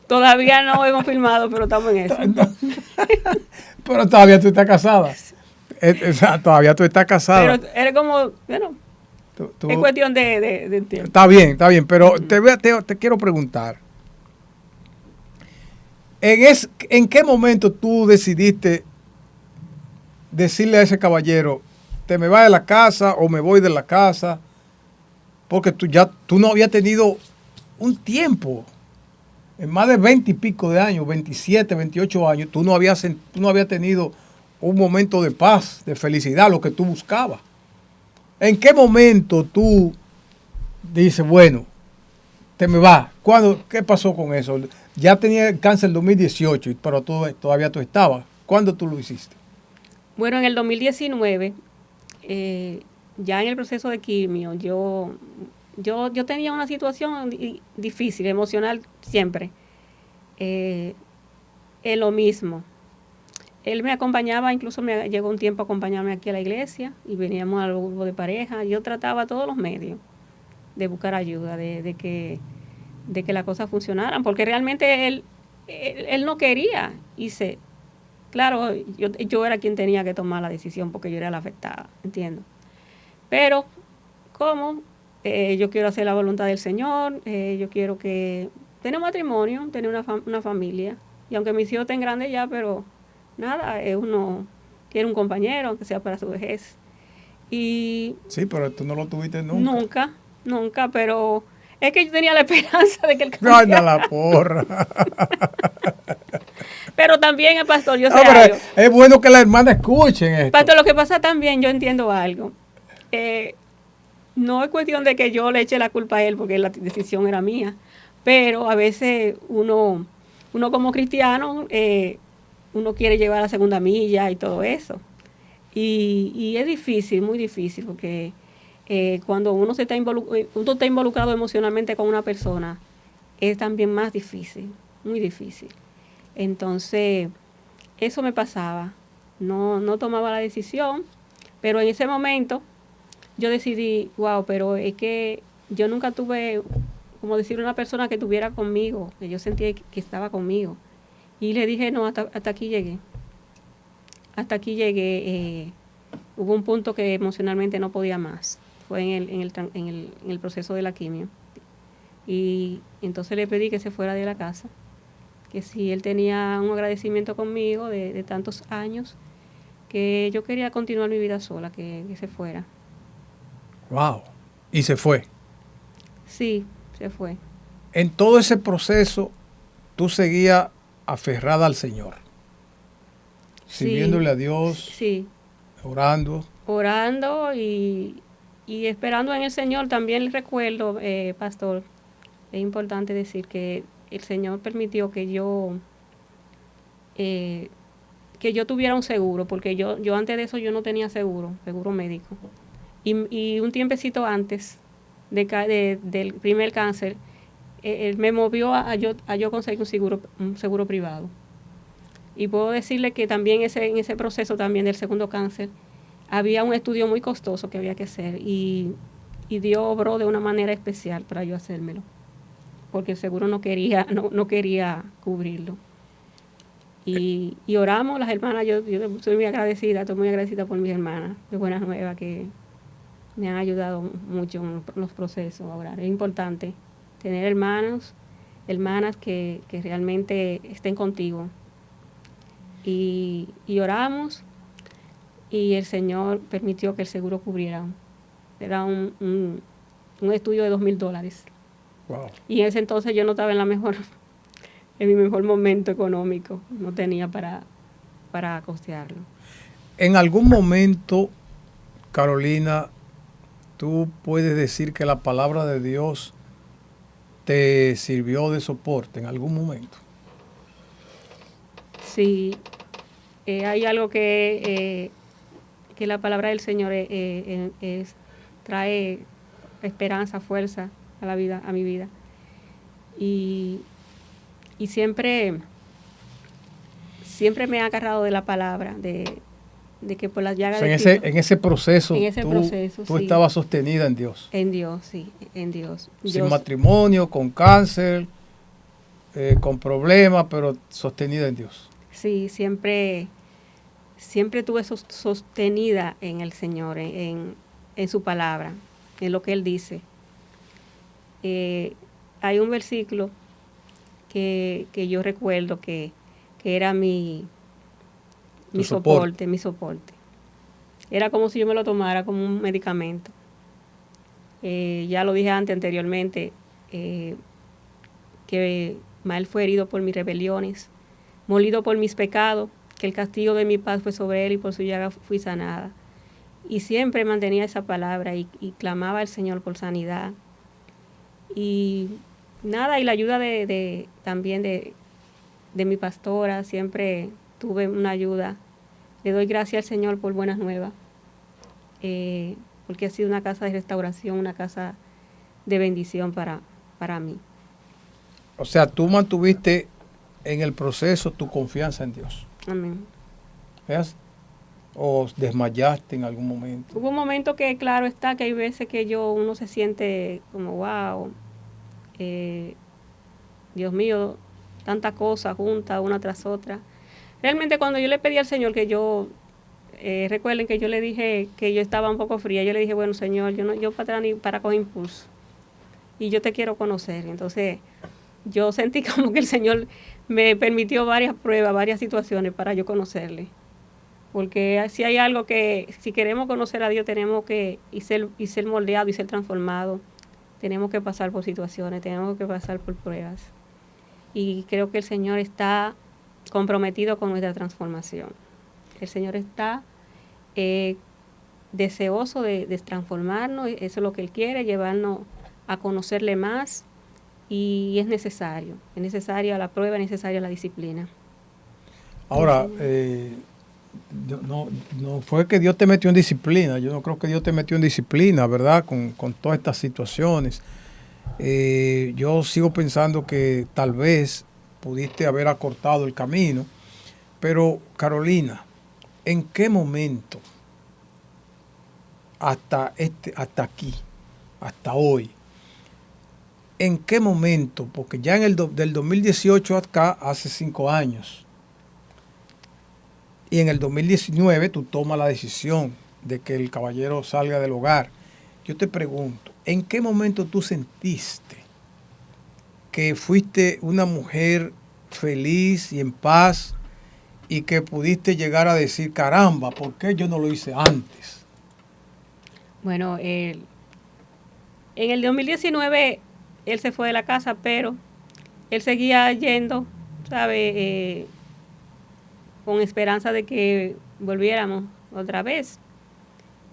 Todavía no hemos filmado, pero estamos en eso. Pero todavía tú estás casada. Todavía tú estás casada. Pero eres como, bueno, es cuestión de tiempo. Está bien, pero te quiero preguntar. ¿En qué momento tú decidiste decirle a ese caballero, te me vas de la casa o me voy de la casa? Porque tú no habías tenido un tiempo en más de 20 y pico de años, 27, 28 años, tú no habías tenido un momento de paz, de felicidad, lo que tú buscabas. ¿En qué momento tú dices, bueno, te me vas? ¿Qué pasó con eso? Ya tenía el cáncer en 2018, pero todavía tú estabas. ¿Cuándo tú lo hiciste? Bueno, en el 2019, ya en el proceso de quimio, yo tenía una situación difícil, emocional siempre. Es lo mismo. Él me acompañaba, incluso me llegó un tiempo a acompañarme aquí a la iglesia y veníamos al grupo de pareja. Yo trataba todos los medios de buscar ayuda, de que las cosas funcionaran, porque realmente él no quería irse. Claro, yo era quien tenía que tomar la decisión porque yo era la afectada, entiendo. Pero, ¿cómo? Yo quiero hacer la voluntad del Señor, yo quiero tener un matrimonio, tener una familia. Y aunque mis hijos estén grandes ya, pero nada, uno quiere un compañero, aunque sea para su vejez. Y sí, pero tú no lo tuviste nunca. Nunca, pero es que yo tenía la esperanza de que él cambiara. Anda la porra. Pero también, pastor, yo sé algo. Es bueno que la hermana escuchen esto. Pastor, lo que pasa también, yo entiendo algo. No es cuestión de que yo le eche la culpa a él, porque la decisión era mía. Pero a veces uno como cristiano, uno quiere llevar la segunda milla y todo eso. Y es difícil, muy difícil, porque cuando uno está involucrado emocionalmente con una persona, es también más difícil, muy difícil. Entonces, eso me pasaba. No tomaba la decisión, pero en ese momento yo decidí, wow, pero es que yo nunca tuve, como decir, una persona que estuviera conmigo, que yo sentía que estaba conmigo. Y le dije, no, hasta aquí llegué. Hasta aquí llegué. Hubo un punto que emocionalmente no podía más. Fue en el proceso de la quimio. Y entonces le pedí que se fuera de la casa, que si él tenía un agradecimiento conmigo de tantos años, que yo quería continuar mi vida sola, que se fuera. Wow. ¿Y se fue? Sí, se fue. En todo ese proceso, tú seguías aferrada al Señor, sirviéndole a Dios, sí, orando. Orando y esperando en el Señor. También les recuerdo, pastor, es importante decir que el Señor permitió que yo tuviera un seguro, porque yo antes de eso yo no tenía seguro médico. Y un tiempecito antes del primer cáncer, él me movió a yo conseguir un seguro privado. Y puedo decirle que también en ese proceso también del segundo cáncer, había un estudio muy costoso que había que hacer y Dios obró de una manera especial para yo hacérmelo, porque el seguro no quería cubrirlo. Y oramos las hermanas, yo estoy muy agradecida por mis hermanas de Buenas Nuevas que me han ayudado mucho en los procesos a orar. Es importante tener hermanas que realmente estén contigo. Y oramos y el Señor permitió que el seguro cubriera. Era un estudio de $2,000. Wow. Y en ese entonces yo no estaba en mi mejor momento económico. No tenía para costearlo. En algún momento, Carolina, tú puedes decir que la palabra de Dios te sirvió de soporte en algún momento. Sí, hay algo que la palabra del Señor trae esperanza, fuerza a mi vida. Y siempre me ha agarrado de la palabra, de que por las llagas de Cristo. En ese proceso, tú sí, estabas sostenida en Dios. En Dios, sí, en Dios. Sin matrimonio, con cáncer, con problemas, pero sostenida en Dios. Sí, siempre estuve sostenida en el Señor, en su palabra, en lo que Él dice. Hay un versículo que yo recuerdo que era mi soporte. Era como si yo me lo tomara como un medicamento. Ya lo dije anteriormente, que mas Él fue herido por mis rebeliones, molido por mis pecados, que el castigo de mi paz fue sobre Él y por su llaga fui sanada. Y siempre mantenía esa palabra y clamaba al Señor por sanidad. Y nada, y la ayuda también de mi pastora, siempre tuve una ayuda. Le doy gracias al Señor por Buenas Nuevas, porque ha sido una casa de restauración, una casa de bendición para mí. O sea, tú mantuviste en el proceso tu confianza en Dios. Amén. ¿Ves? ¿O desmayaste en algún momento? Hubo un momento que, claro está, que hay veces que uno se siente como, wow, Dios mío, tanta cosa junta una tras otra. Realmente cuando yo le pedí al Señor que recuerden que yo le dije que yo estaba un poco fría, yo le dije, bueno, Señor, yo para atrás ni para coger impulso, y yo te quiero conocer. Entonces yo sentí como que el Señor me permitió varias pruebas, varias situaciones para yo conocerle. Porque si hay algo que, si queremos conocer a Dios, tenemos que ser moldeado y ser transformado. Tenemos que pasar por situaciones, tenemos que pasar por pruebas. Y creo que el Señor está comprometido con nuestra transformación. El Señor está deseoso de transformarnos, eso es lo que Él quiere, llevarnos a conocerle más, y es necesaria la prueba, es necesaria la disciplina. Ahora, no fue que Dios te metió en disciplina, yo no creo que Dios te metió en disciplina, ¿verdad? Con todas estas situaciones. Yo sigo pensando que tal vez pudiste haber acortado el camino, pero Carolina, ¿en qué momento hasta aquí, hasta hoy, en qué momento, porque ya del 2018 acá hace 5 años, y en el 2019 tú tomas la decisión de que el caballero salga del hogar? Yo te pregunto, ¿en qué momento tú sentiste que fuiste una mujer feliz y en paz y que pudiste llegar a decir, caramba, ¿por qué yo no lo hice antes? Bueno, en el 2019 él se fue de la casa, pero él seguía yendo, ¿sabe? Con esperanza de que volviéramos otra vez.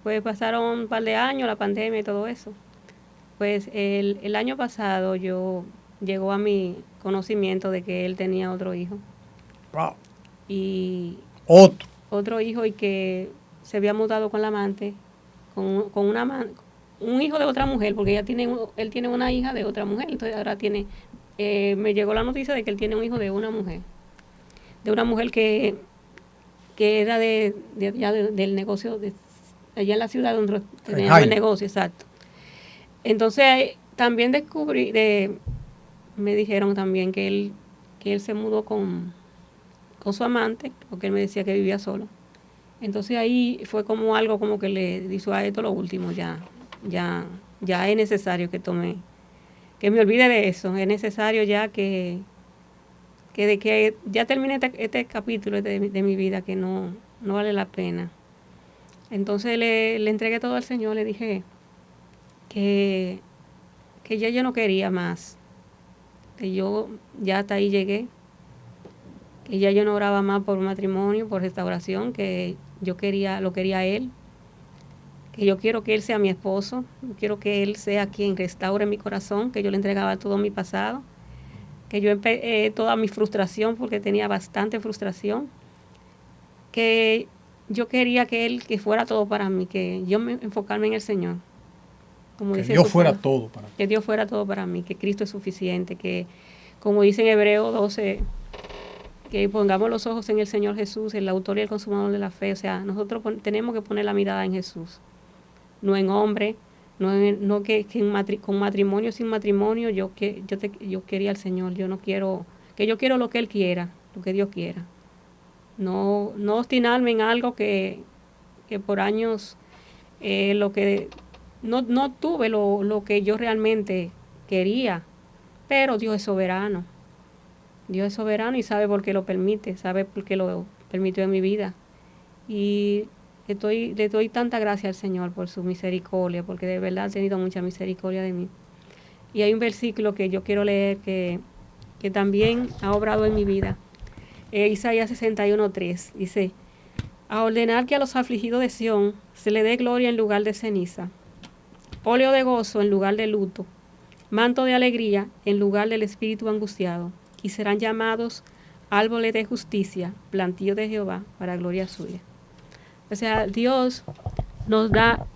Pues pasaron un par de años, la pandemia y todo eso. Pues el año pasado llegó a mi conocimiento de que él tenía otro hijo. Wow. Y otro hijo, y que se había mudado con la amante, con un hijo de otra mujer, porque él tiene una hija de otra mujer. Entonces ahora me llegó la noticia de que él tiene un hijo de una mujer que era del negocio, allá en la ciudad donde tenía el negocio, exacto. Entonces también me dijeron también que él se mudó con su amante, porque él me decía que vivía solo. Entonces ahí fue como algo como que le dijo a esto lo último, ya es necesario que me olvide de eso, es necesario ya que ya termine este capítulo de mi vida, que no vale la pena. Entonces le entregué todo al Señor, le dije que ya yo no quería más, que yo ya hasta ahí llegué, que ya yo no oraba más por matrimonio, por restauración, que lo quería a Él, que yo quiero que Él sea mi esposo, yo quiero que Él sea quien restaure mi corazón, que yo le entregaba todo mi pasado, que yo toda mi frustración, porque tenía bastante frustración, que yo quería que fuera todo para mí, que yo enfocarme en el Señor. Como que Dios fuera todo para mí. Que Dios fuera todo para mí, que Cristo es suficiente, que como dice en Hebreos 12, que pongamos los ojos en el Señor Jesús, el autor y el consumador de la fe. O sea, nosotros tenemos que poner la mirada en Jesús, no en hombre, no que con matrimonio, sin matrimonio, yo quería al Señor, yo quiero lo que Él quiera, lo que Dios quiera. No obstinarme en algo que por años no tuve lo que yo realmente quería, pero Dios es soberano. Dios es soberano y sabe por qué lo permite, sabe por qué lo permitió en mi vida. Y le doy tanta gracia al Señor por su misericordia, porque de verdad ha tenido mucha misericordia de mí. Y hay un versículo que yo quiero leer que que también ha obrado en mi vida. Isaías 61:3 dice: a ordenar que a los afligidos de Sión se le dé gloria en lugar de ceniza, óleo de gozo en lugar de luto, manto de alegría en lugar del espíritu angustiado, y serán llamados árboles de justicia, plantío de Jehová, para gloria suya. O sea, Dios nos da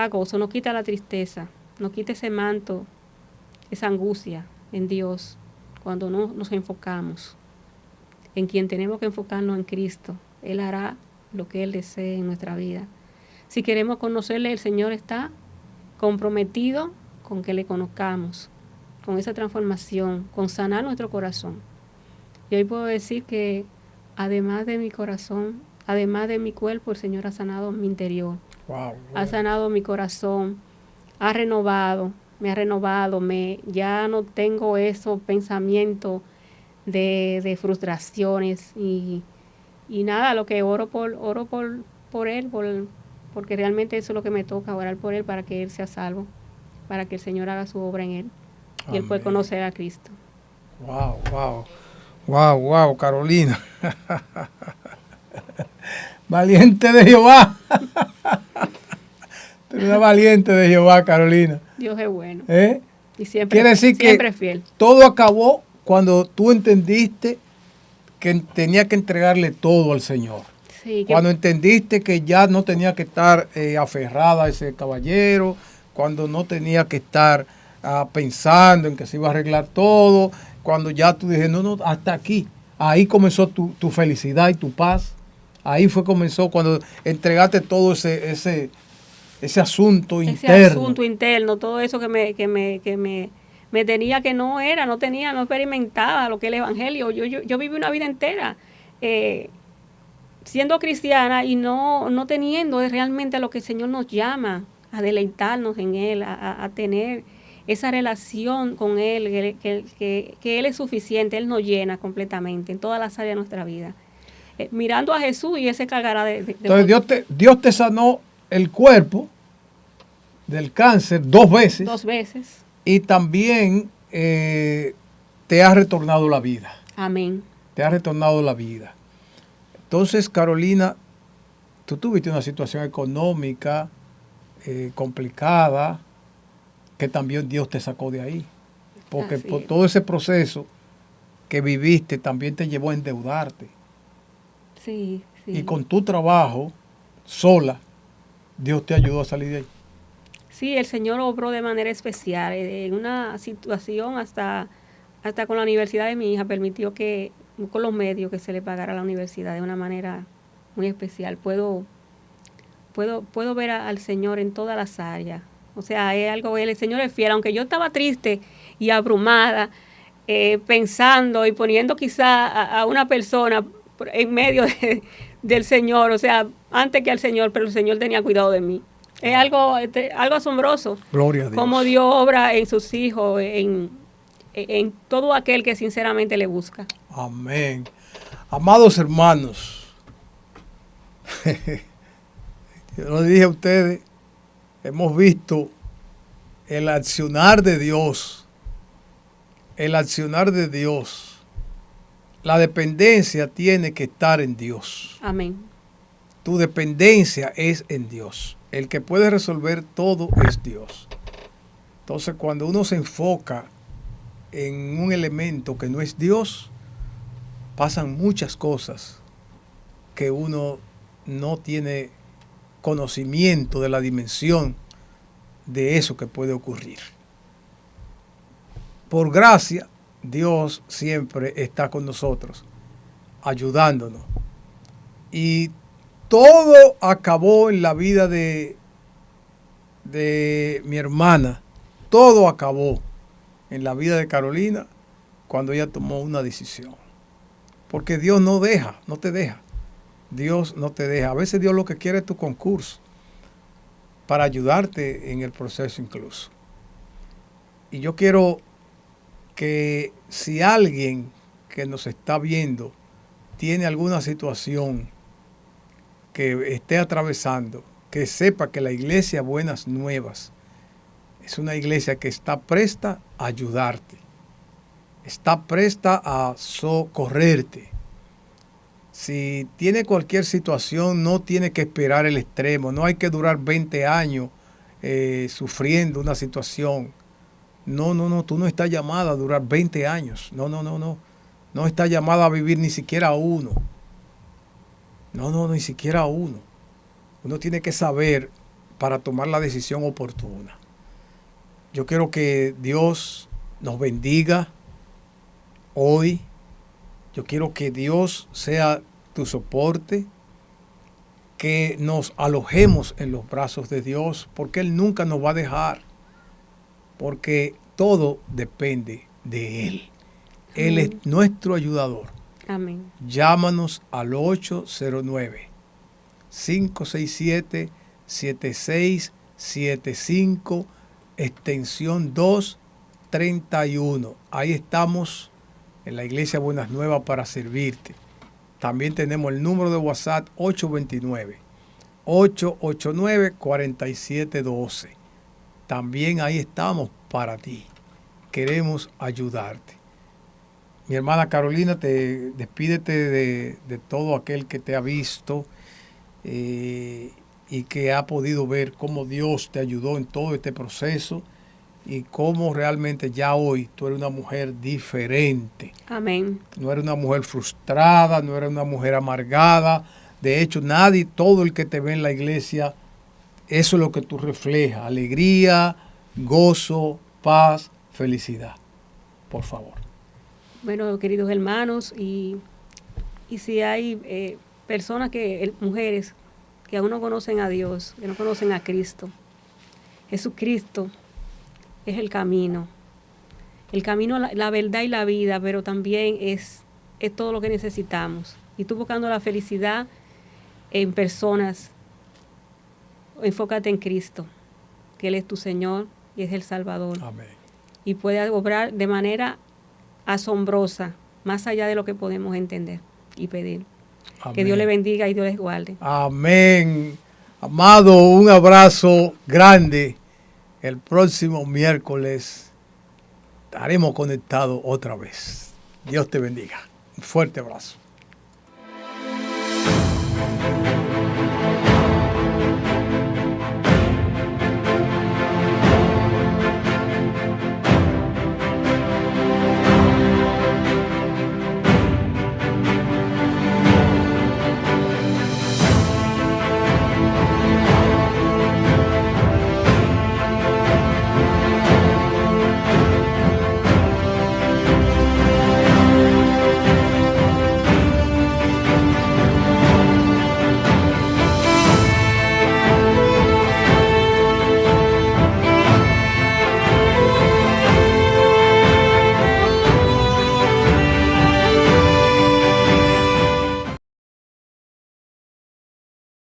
gozo, nos quita la tristeza, nos quita ese manto, esa angustia en Dios, cuando no nos enfocamos en quien tenemos que enfocarnos, en Cristo. Él hará lo que Él desee en nuestra vida. Si queremos conocerle, el Señor está comprometido con que le conozcamos, con esa transformación, con sanar nuestro corazón. Y hoy puedo decir que además de mi corazón, además de mi cuerpo, el Señor ha sanado mi interior. Wow. Ha sanado mi corazón, me ha renovado, ya no tengo esos pensamientos de frustraciones y nada, lo que oro por Él, porque realmente eso es lo que me toca, orar por Él para que Él sea salvo, para que el Señor haga su obra en Él y Amén. Él pueda conocer a Cristo. Wow, Carolina. Valiente de Jehová. Tú eres una valiente de Jehová, Carolina. Dios es bueno. Y Quiere decir siempre que fiel. Todo acabó cuando tú entendiste que tenía que entregarle todo al Señor. Sí, cuando entendiste que ya no tenía que estar aferrada a ese caballero, cuando no tenía que estar pensando en que se iba a arreglar todo, cuando ya tú dijiste, no, hasta aquí. Ahí comenzó tu felicidad y tu paz. Ahí comenzó cuando entregaste todo ese asunto interno. Ese asunto interno, todo eso que me tenía que no experimentaba lo que es el Evangelio. Yo viví una vida entera siendo cristiana y no teniendo realmente lo que el Señor nos llama, a deleitarnos en Él, a tener esa relación con Él, que Él es suficiente, Él nos llena completamente en todas las áreas de nuestra vida. Mirando a Jesús, y Él se cargará de Entonces Dios te sanó el cuerpo del cáncer 2 veces. 2 veces. Y también te ha retornado la vida. Amén. Te ha retornado la vida. Entonces, Carolina, tú tuviste una situación económica complicada, que también Dios te sacó de ahí. Porque por todo ese proceso que viviste también te llevó a endeudarte. Sí. Y con tu trabajo sola, Dios te ayudó a salir de ahí. Sí, el Señor obró de manera especial. En una situación hasta con la universidad de mi hija, permitió que con los medios que se le pagara a la universidad de una manera muy especial. Puedo ver al Señor en todas las áreas. O sea, es algo, el Señor es fiel. Aunque yo estaba triste y abrumada, pensando y poniendo quizá a una persona en medio del Señor, o sea, antes que al Señor, pero el Señor tenía cuidado de mí. Es algo asombroso. Gloria a Dios. Cómo Dios obra en sus hijos, en todo aquel que sinceramente le busca. Amén. Amados hermanos, yo lo dije a ustedes, hemos visto el accionar de Dios. El accionar de Dios. La dependencia tiene que estar en Dios. Amén. Tu dependencia es en Dios. El que puede resolver todo es Dios. Entonces, cuando uno se enfoca en un elemento que no es Dios, pasan muchas cosas que uno no tiene conocimiento de la dimensión de eso que puede ocurrir. Por gracia, Dios siempre está con nosotros, ayudándonos. Y todo acabó en la vida de mi hermana. Todo acabó en la vida de Carolina cuando ella tomó una decisión. Porque Dios no te deja. Dios no te deja. A veces Dios lo que quiere es tu concurso para ayudarte en el proceso incluso. Y yo quiero que si alguien que nos está viendo tiene alguna situación que esté atravesando, que sepa que la iglesia Buenas Nuevas es una iglesia que está presta a ayudarte. está presta a socorrerte. Si tiene cualquier situación, no tiene que esperar el extremo. No hay que durar 20 años sufriendo una situación. No, tú no estás llamada a durar 20 años. No. No estás llamada a vivir ni siquiera uno. No, ni siquiera uno. Uno tiene que saber para tomar la decisión oportuna. Yo quiero que Dios nos bendiga hoy. Yo quiero que Dios sea tu soporte, que nos alojemos en los brazos de Dios, porque Él nunca nos va a dejar, porque todo depende de Él. Él es nuestro ayudador. Amén. Llámanos al 809-567-7675, extensión 231. Ahí estamos en la Iglesia Buenas Nuevas para servirte. También tenemos el número de WhatsApp 829-889-4712. También ahí estamos para ti. Queremos ayudarte. Mi hermana Carolina, despídete de todo aquel que te ha visto y que ha podido ver cómo Dios te ayudó en todo este proceso y cómo realmente ya hoy tú eres una mujer diferente. Amén. No eres una mujer frustrada, no eres una mujer amargada. De hecho, nadie, todo el que te ve en la iglesia, eso es lo que tú reflejas. Alegría, gozo, paz, felicidad. Por favor. Bueno, queridos hermanos, y si hay personas mujeres que aún no conocen a Dios, que no conocen a Cristo, Jesucristo es el camino, la verdad y la vida, pero también es todo lo que necesitamos. Y tú buscando la felicidad en personas, enfócate en Cristo, que Él es tu Señor y es el Salvador. Amén. Y puede obrar de manera asombrosa, más allá de lo que podemos entender y pedir. Amén. Que Dios le bendiga y Dios les guarde. Amén. Amado, un abrazo grande. El próximo miércoles estaremos conectados otra vez. Dios te bendiga. Un fuerte abrazo.